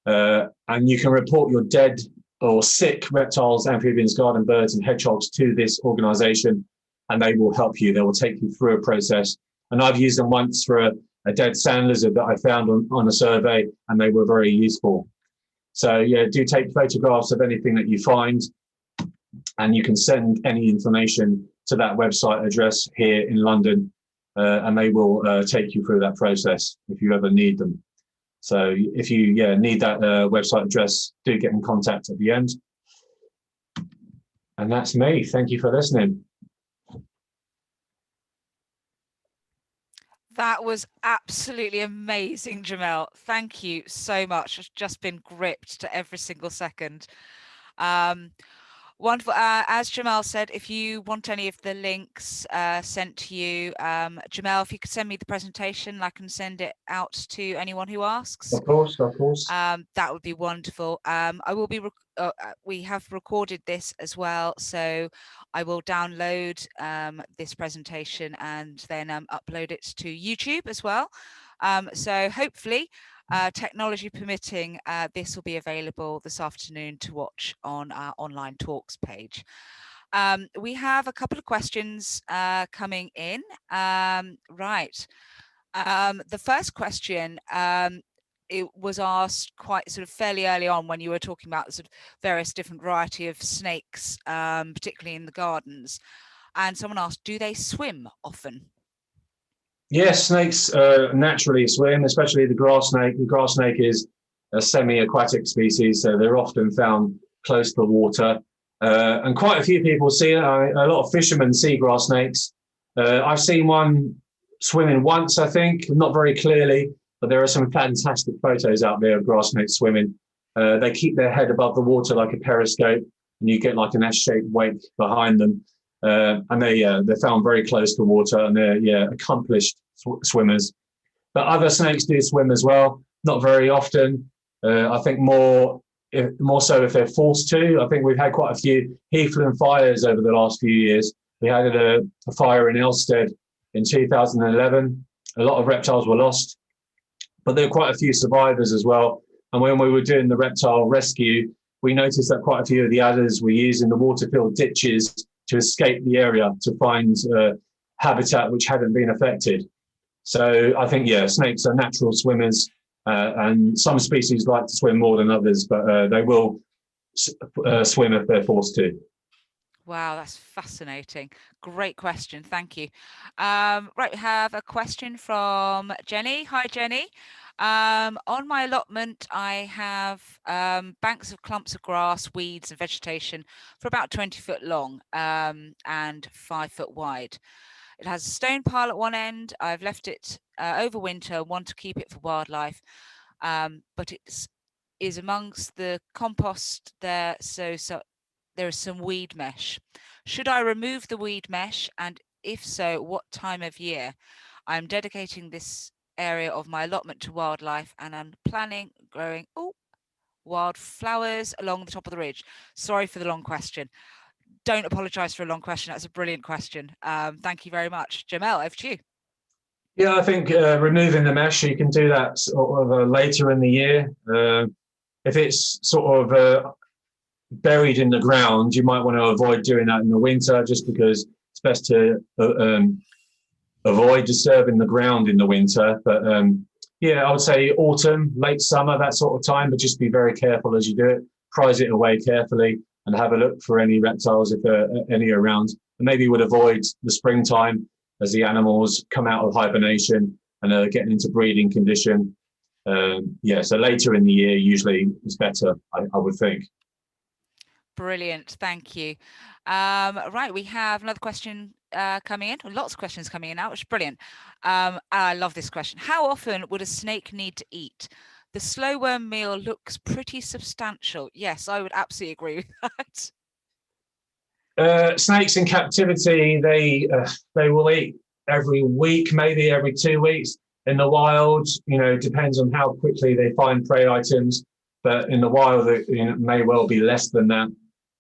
And you can report your dead or sick reptiles, amphibians, garden birds and hedgehogs to this organisation, and they will help you. They will take you through a process. And I've used them once for a dead sand lizard that I found on a survey, and they were very useful. So yeah, do take photographs of anything that you find, and you can send any information to that website address here in London, and they will take you through that process if you ever need them. So if you need that website address, do get in contact at the end. And that's me. Thank you for listening. That was absolutely amazing, Jamel. Thank you so much. I've just been gripped to every single second. Wonderful. As Jamel said, if you want any of the links sent to you, Jamel, if you could send me the presentation, I can send it out to anyone who asks. Of course, of course. That would be wonderful. I will be. We have recorded this as well, so I will download this presentation and then upload it to YouTube as well. So hopefully, technology permitting, this will be available this afternoon to watch on our online talks page. We have a couple of questions coming in. Right. The first question, it was asked quite sort of fairly early on when you were talking about the sort of various different variety of snakes, particularly in the gardens. And someone asked, do they swim often? Yes, snakes naturally swim, especially the grass snake. The grass snake is semi-aquatic species, so they're often found close to the water. And quite a few people see it. A lot of fishermen see grass snakes. I've seen one swimming once, I think, not very clearly, but there are some fantastic photos out there of grass snakes swimming. They keep their head above the water like a periscope, and you get like an S-shaped wake behind them. And they're found very close to water, and they're accomplished swimmers. But other snakes do swim as well, not very often. I think more so if they're forced to. I think we've had quite a few Heathland fires over the last few years. We had a fire in Elstead in 2011. A lot of reptiles were lost, but there were quite a few survivors as well. And when we were doing the reptile rescue, we noticed that quite a few of the adders were using the water-filled ditches to escape the area to find habitat which hadn't been affected. So I think, snakes are natural swimmers, and some species like to swim more than others, but they will swim if they're forced to. Wow, that's fascinating. Great question. Thank you. Right, we have a question from Jenny. Hi, Jenny. On my allotment, I have banks of clumps of grass, weeds, and vegetation for about 20 foot long and 5 foot wide. It has a stone pile at one end. I've left it over winter, want to keep it for wildlife, but it is amongst the compost there, so there is some weed mesh. Should I remove the weed mesh? And if so, what time of year? I'm dedicating this area of my allotment to wildlife, and I'm planning growing wildflowers along the top of the ridge. Sorry for the long question. Don't apologize for a long question. That's a brilliant question. Thank you very much. Jamel, over to you. Yeah, I think removing the mesh, you can do that sort of later in the year. If it's sort of buried in the ground, you might want to avoid doing that in the winter, just because it's best to avoid disturbing the ground in the winter. But I would say autumn, late summer, that sort of time, but just be very careful as you do it. Prise it away carefully and have a look for any reptiles if there are any around. And maybe would avoid the springtime as the animals come out of hibernation and are getting into breeding condition. So later in the year usually is better, I would think. Brilliant, thank you. Right, we have another question coming in. Lots of questions coming in now, which is brilliant. I love this question. How often would a snake need to eat? The slow worm meal looks pretty substantial. Yes, I would absolutely agree with that. Snakes in captivity, they will eat every week, maybe every 2 weeks. In the wild, depends on how quickly they find prey items. But in the wild, it may well be less than that.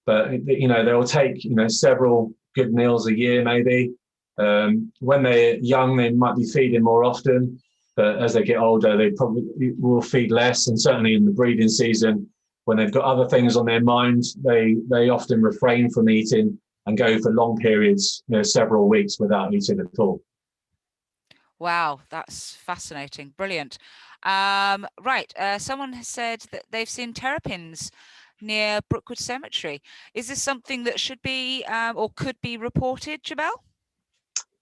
But they'll take several good meals a year, maybe. When they're young, they might be feeding more often. But as they get older, they probably will feed less. And certainly in the breeding season, when they've got other things on their mind, they often refrain from eating and go for long periods, several weeks without eating at all. Wow, that's fascinating. Brilliant. Right, someone has said that they've seen terrapins near Brookwood Cemetery. Is this something that should be or could be reported, Jamel?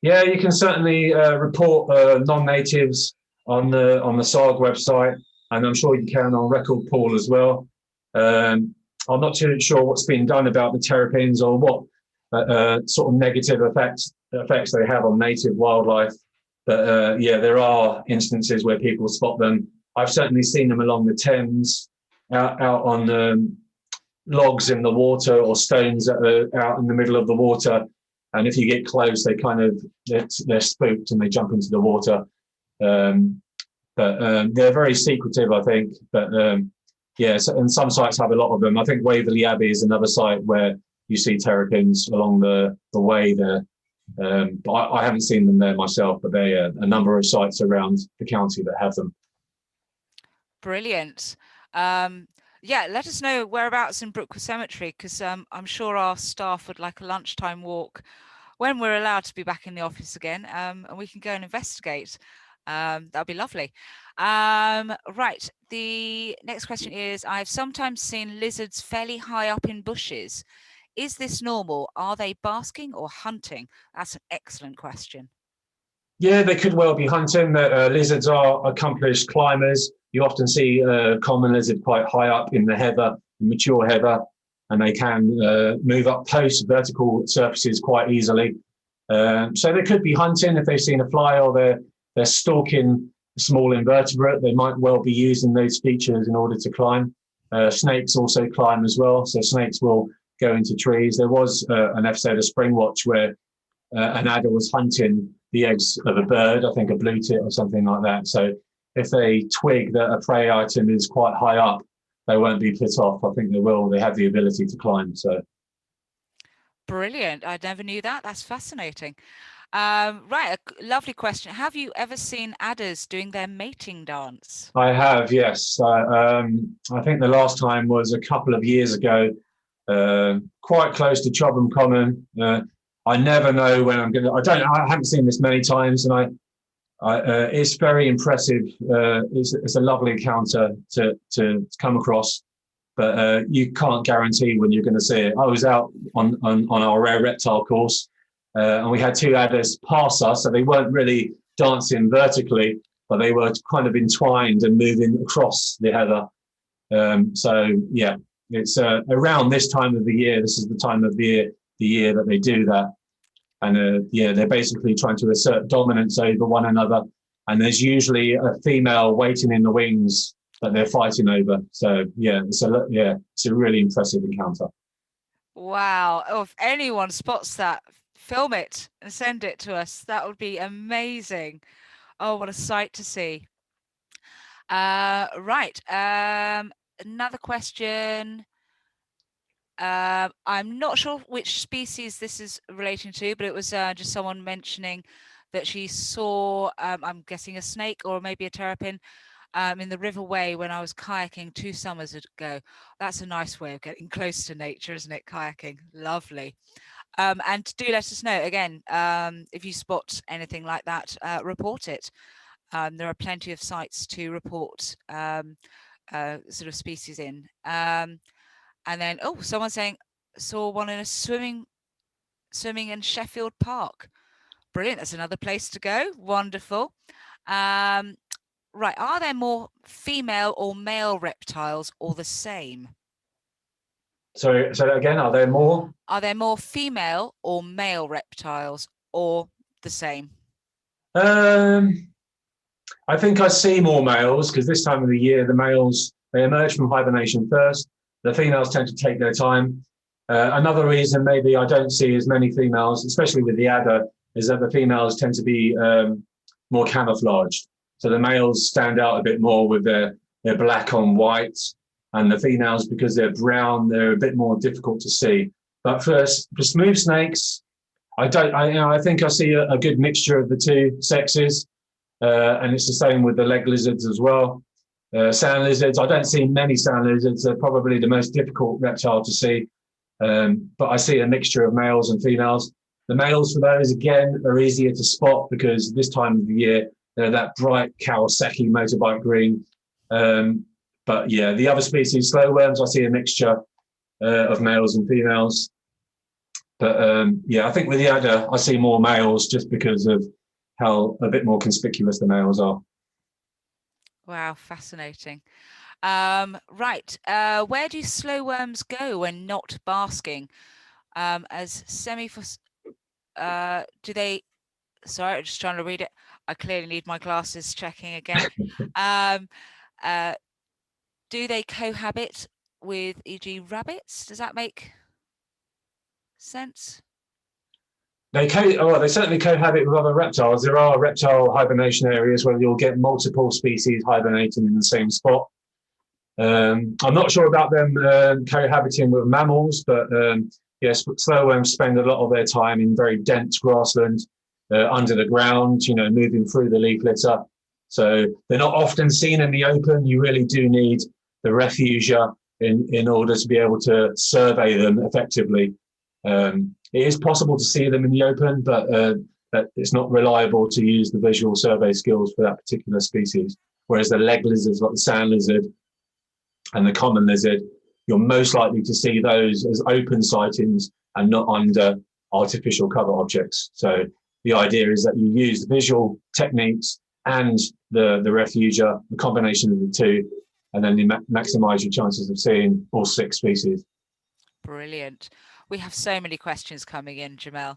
Yeah, you can certainly report non-natives on the SARG website, and I'm sure you can on Record Pool as well. I'm not too sure what's been done about the terrapins or what sort of negative effects they have on native wildlife. But there are instances where people spot them. I've certainly seen them along the Thames, out on logs in the water or stones that are out in the middle of the water. And if you get close, they're spooked and they jump into the water. But they're very secretive, I think. But and some sites have a lot of them. I think Waverley Abbey is another site where you see terrapins along the way there. But I haven't seen them there myself, but there are a number of sites around the county that have them. Brilliant. Let us know whereabouts in Brookwood Cemetery, because I'm sure our staff would like a lunchtime walk when we're allowed to be back in the office again, and we can go and investigate. That'd be lovely. Right, the next question is, I've sometimes seen lizards fairly high up in bushes. Is this normal? Are they basking or hunting? That's an excellent question. Yeah, they could well be hunting. Lizards are accomplished climbers. You often see common lizard quite high up in the heather, mature heather, and they can move up post vertical surfaces quite easily. So they could be hunting if they've seen a fly, or they're stalking a small invertebrate. They might well be using those features in order to climb. Snakes also climb as well, so snakes will go into trees. There was an episode of Spring Watch where an adder was hunting the eggs of a bird, I think a blue tit or something like that. So if they twig that a prey item is quite high up, they won't be put off. I think they will. They have the ability to climb. So brilliant. I never knew that. That's fascinating. Right, a lovely question. Have you ever seen adders doing their mating dance? I have, yes. I think the last time was a couple of years ago, quite close to Chobham Common. I never know when I'm going to. I haven't seen this many times, and it's very impressive. It's a lovely encounter to come across, but you can't guarantee when you're going to see it. I was out on our rare reptile course, and we had two adders pass us, so they weren't really dancing vertically, but they were kind of entwined and moving across the heather. So yeah, it's around this time of the year. This is the time of the year that they do that. And yeah, they're basically trying to assert dominance over one another. And there's usually a female waiting in the wings that they're fighting over. So yeah, it's a really impressive encounter. Wow. Oh, if anyone spots that, film it and send it to us. That would be amazing. Oh, what a sight to see. Right. Another question. I'm not sure which species this is relating to, but it was just someone mentioning that she saw, I'm guessing a snake or maybe a terrapin in the River Wey when I was kayaking 2 summers ago. That's a nice way of getting close to nature, isn't it? Kayaking. Lovely. And do let us know again if you spot anything like that, report it. There are plenty of sites to report sort of species in. And then, oh, someone's saying saw one in a swimming in Sheffield Park. Brilliant. That's another place to go. Wonderful. Right. Are there more female or male reptiles or the same? So again, are there more? Are there more female or male reptiles or the same? I think I see more males because this time of the year, the males, they emerge from hibernation first. The females tend to take their time. Another reason maybe I don't see as many females, especially with the adder, is that the females tend to be more camouflaged. So the males stand out a bit more with their black on white, and the females, because they're brown, they're a bit more difficult to see. But for smooth snakes, I think I see a good mixture of the two sexes. And it's the same with the leg lizards as well. Sand lizards, I don't see many sand lizards. They're probably the most difficult reptile to see. But I see a mixture of males and females. The males for those, again, are easier to spot because this time of the year, they're that bright Kawasaki motorbike green. But yeah, the other species, slow worms, I see a mixture of males and females. But yeah, I think with the adder, I see more males just because of how a bit more conspicuous the males are. Wow, fascinating. Right, where do slow worms go when not basking? As do they? Sorry, I'm just trying to read it. I clearly need my glasses checking again. Do they cohabit with, e.g., rabbits? Does that make sense? They certainly cohabit with other reptiles. There are reptile hibernation areas where you'll get multiple species hibernating in the same spot. I'm not sure about them cohabiting with mammals, but yes, slow worms spend a lot of their time in very dense grassland under the ground, moving through the leaf litter. So they're not often seen in the open. You really do need the refugia in order to be able to survey them effectively. It is possible to see them in the open, but it's not reliable to use the visual survey skills for that particular species. Whereas the leg lizards, like the sand lizard and the common lizard, you're most likely to see those as open sightings and not under artificial cover objects. So the idea is that you use visual techniques and the refugia, the combination of the two, and then you maximize your chances of seeing all 6 species. Brilliant. We have so many questions coming in, Jamel.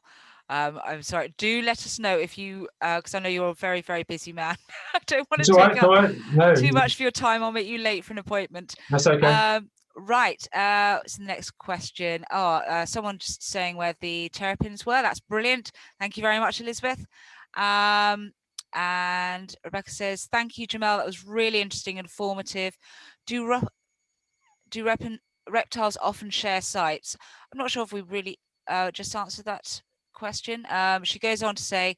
I'm sorry. Do let us know if you, because I know you're a very, very busy man. I don't want to take up too much of your time. I'll make you late for an appointment. That's okay. Right. So the next question. Someone just saying where the terrapins were. That's brilliant. Thank you very much, Elizabeth. And Rebecca says, thank you, Jamel. That was really interesting and informative. Do reptiles often share sites? I'm not sure if we really just answered that question. She goes on to say,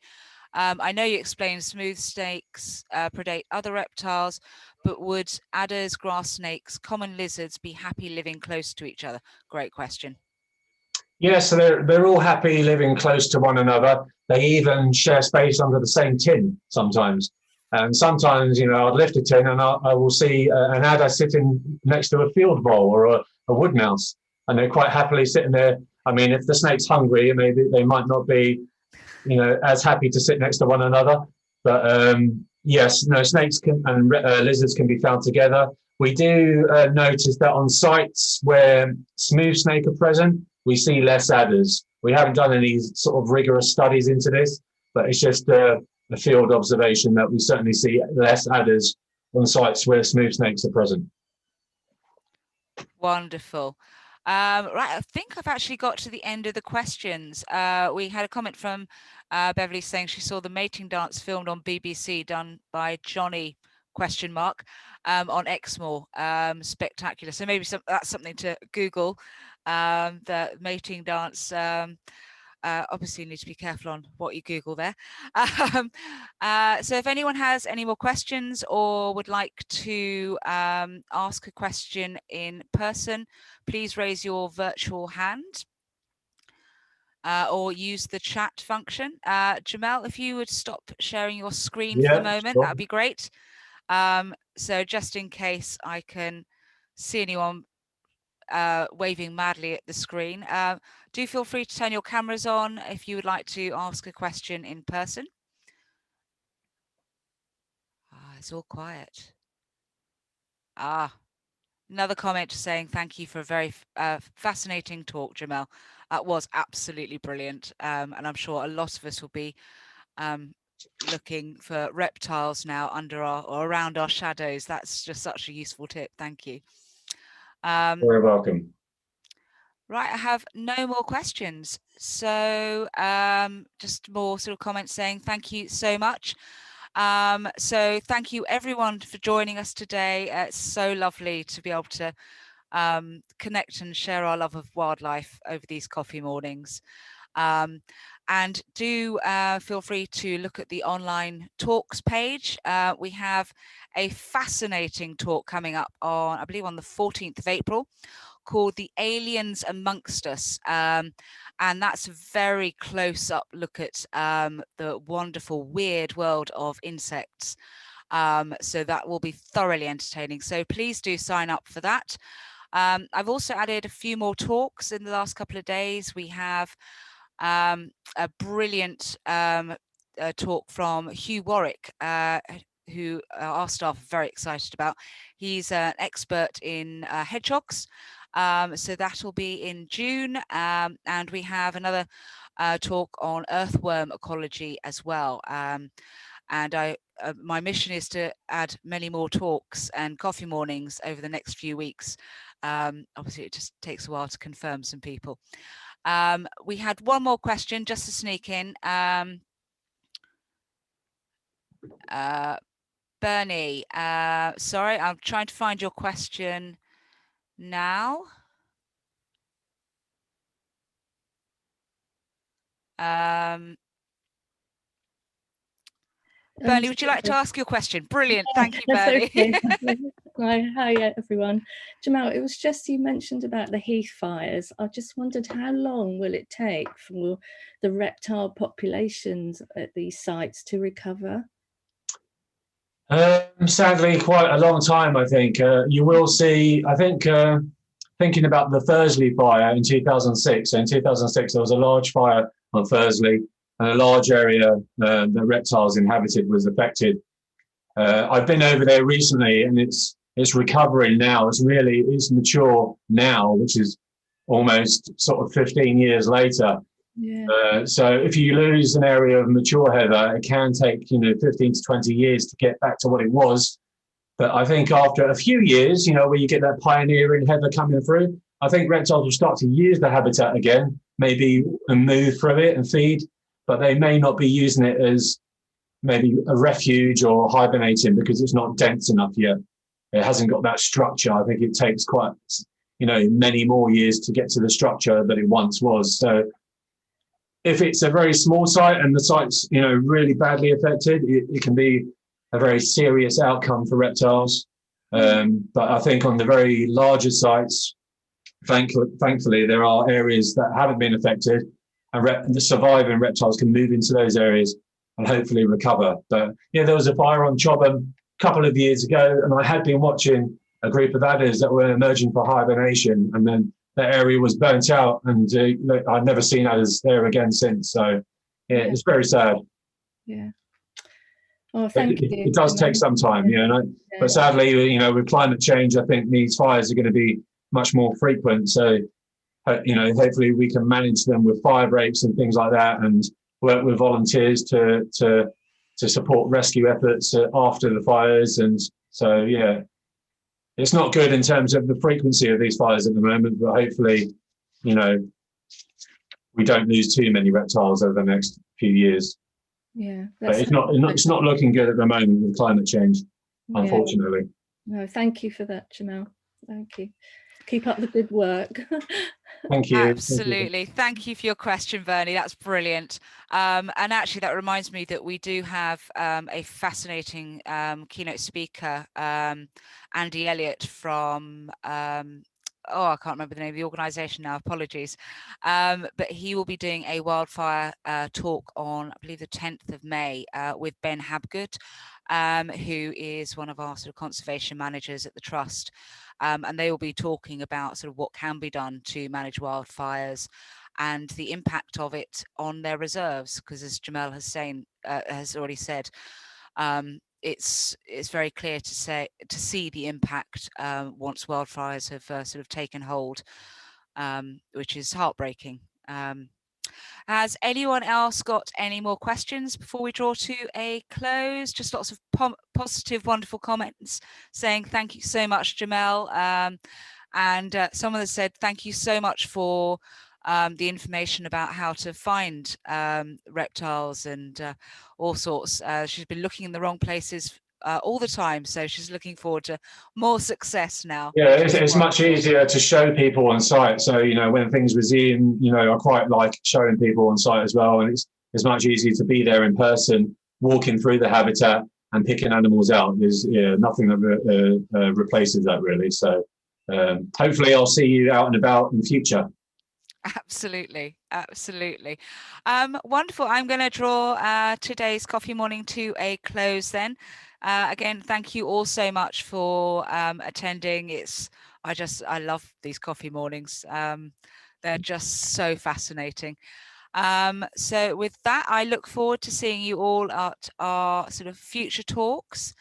I know you explained smooth snakes predate other reptiles, but would adders, grass snakes, common lizards be happy living close to each other? Great question. Yes, so they're all happy living close to one another. They even share space under the same tin sometimes. And sometimes, you know, I'd lift a tin and I will see an adder sitting next to a field vole or a wood mouse, and they're quite happily sitting there. I mean, if the snake's hungry, maybe they might not be, you know, as happy to sit next to one another. But yes, no, snakes and lizards can be found together. We do notice that on sites where smooth snake are present, we see less adders. We haven't done any sort of rigorous studies into this, but it's just a field observation that we certainly see less adders on sites where smooth snakes are present. Wonderful. Right, I think I've actually got to the end of the questions. We had a comment from Beverly saying she saw the mating dance filmed on BBC done by Johnny ? On Exmoor. Spectacular. So maybe that's something to Google. The mating dance. Obviously, you need to be careful on what you Google there. So if anyone has any more questions or would like to ask a question in person, please raise your virtual hand or use the chat function. Jamel, if you would stop sharing your screen for the moment, sure. that'd be great. So just in case I can see anyone waving madly at the screen, do feel free to turn your cameras on if you would like to ask a question in person. It's all quiet. Another comment saying thank you for a very fascinating talk, Jamel. That was absolutely brilliant, and I'm sure a lot of us will be looking for reptiles now under or around our shadows. That's just such a useful tip. Thank you. You're welcome. Right, I have no more questions. So just more sort of comments saying thank you so much. So thank you everyone for joining us today. It's so lovely to be able to connect and share our love of wildlife over these coffee mornings. And do feel free to look at the online talks page. We have a fascinating talk coming up on, I believe, on the 14th of April, called The Aliens Amongst Us. And that's a very close-up look at the wonderful, weird world of insects. So that will be thoroughly entertaining. So please do sign up for that. I've also added a few more talks in the last couple of days. We have a brilliant talk from Hugh Warwick, who our staff are very excited about. He's an expert in hedgehogs. So that will be in June. And we have another talk on earthworm ecology as well. And my mission is to add many more talks and coffee mornings over the next few weeks. Obviously, it just takes a while to confirm some people. We had one more question just to sneak in. Bernie, sorry, I'm trying to find your question now. Bernie, would you like to ask your question? Brilliant. Thank you, Bernie. Okay. Hi, everyone. Jamel, it was just you mentioned about the heath fires. I just wondered how long will it take for the reptile populations at these sites to recover? Sadly, quite a long time, I think. You will see, I think, thinking about the Thursley fire in 2006. So in 2006, there was a large fire on Thursley. and a large area that reptiles inhabited was affected. I've been over there recently, and it's recovering now. It's mature now, which is almost sort of 15 years later. Yeah. So if you lose an area of mature heather, it can take 15 to 20 years to get back to what it was. But I think after a few years, where you get that pioneering heather coming through, I think reptiles will start to use the habitat again, maybe and move through it and feed, but they may not be using it as maybe a refuge or hibernating because it's not dense enough yet. It hasn't got that structure. I think it takes quite, many more years to get to the structure that it once was. So if it's a very small site and the site's, really badly affected, it can be a very serious outcome for reptiles. But I think on the very larger sites, thankfully, there are areas that haven't been affected, and the surviving reptiles can move into those areas and hopefully recover. But yeah, there was a fire on Chobham a couple of years ago, and I had been watching a group of adders that were emerging for hibernation, and then that area was burnt out, and I've never seen adders there again since. So yeah, it's very sad. Yeah. Oh, thank you. It does take some time, but sadly, with climate change, I think these fires are going to be much more frequent. So, hopefully we can manage them with fire breaks and things like that, and work with volunteers to support rescue efforts after the fires. And so, yeah, it's not good in terms of the frequency of these fires at the moment, but hopefully, we don't lose too many reptiles over the next few years. Yeah, but it's not looking good at the moment with climate change, unfortunately. No, thank you for that, Jamel. Thank you. Keep up the good work. Thank you. Absolutely. Thank you for your question, Bernie. That's brilliant. And actually, that reminds me that we do have a fascinating keynote speaker, Andy Elliott from I can't remember the name of the organisation now, apologies. But he will be doing a wildfire talk on, I believe, the 10th of May with Ben Habgood, who is one of our sort of conservation managers at the Trust. And they will be talking about sort of what can be done to manage wildfires and the impact of it on their reserves. Because as Jamel has already said, it's very clear to see the impact once wildfires have sort of taken hold, which is heartbreaking. Has anyone else got any more questions before we draw to a close? Just lots of positive, wonderful comments saying thank you so much, Jamel. And someone has said thank you so much for the information about how to find reptiles and all sorts. She's been looking in the wrong places all the time, so she's looking forward to more success now. Yeah, it's much easier to show people on site. So when things resume, I quite like showing people on site as well, and it's much easier to be there in person, walking through the habitat and picking animals out. There's nothing that replaces that really. So hopefully I'll see you out and about in the future. Absolutely. Wonderful. I'm going to draw today's coffee morning to a close then. Again, thank you all so much for attending. I love these coffee mornings. They're just so fascinating. So with that, I look forward to seeing you all at our sort of future talks.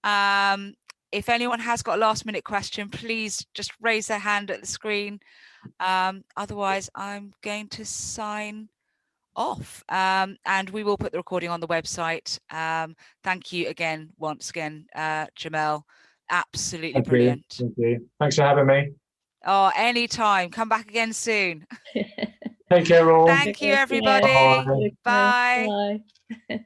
If anyone has got a last minute question, please just raise their hand at the screen. Otherwise, I'm going to sign off, and we will put the recording on the website. Thank you again, once again, Jamel. Absolutely brilliant. Thank you. Thanks for having me. Oh, anytime. Come back again soon. Take care, all. Thank you, everybody. Bye. Bye. Bye.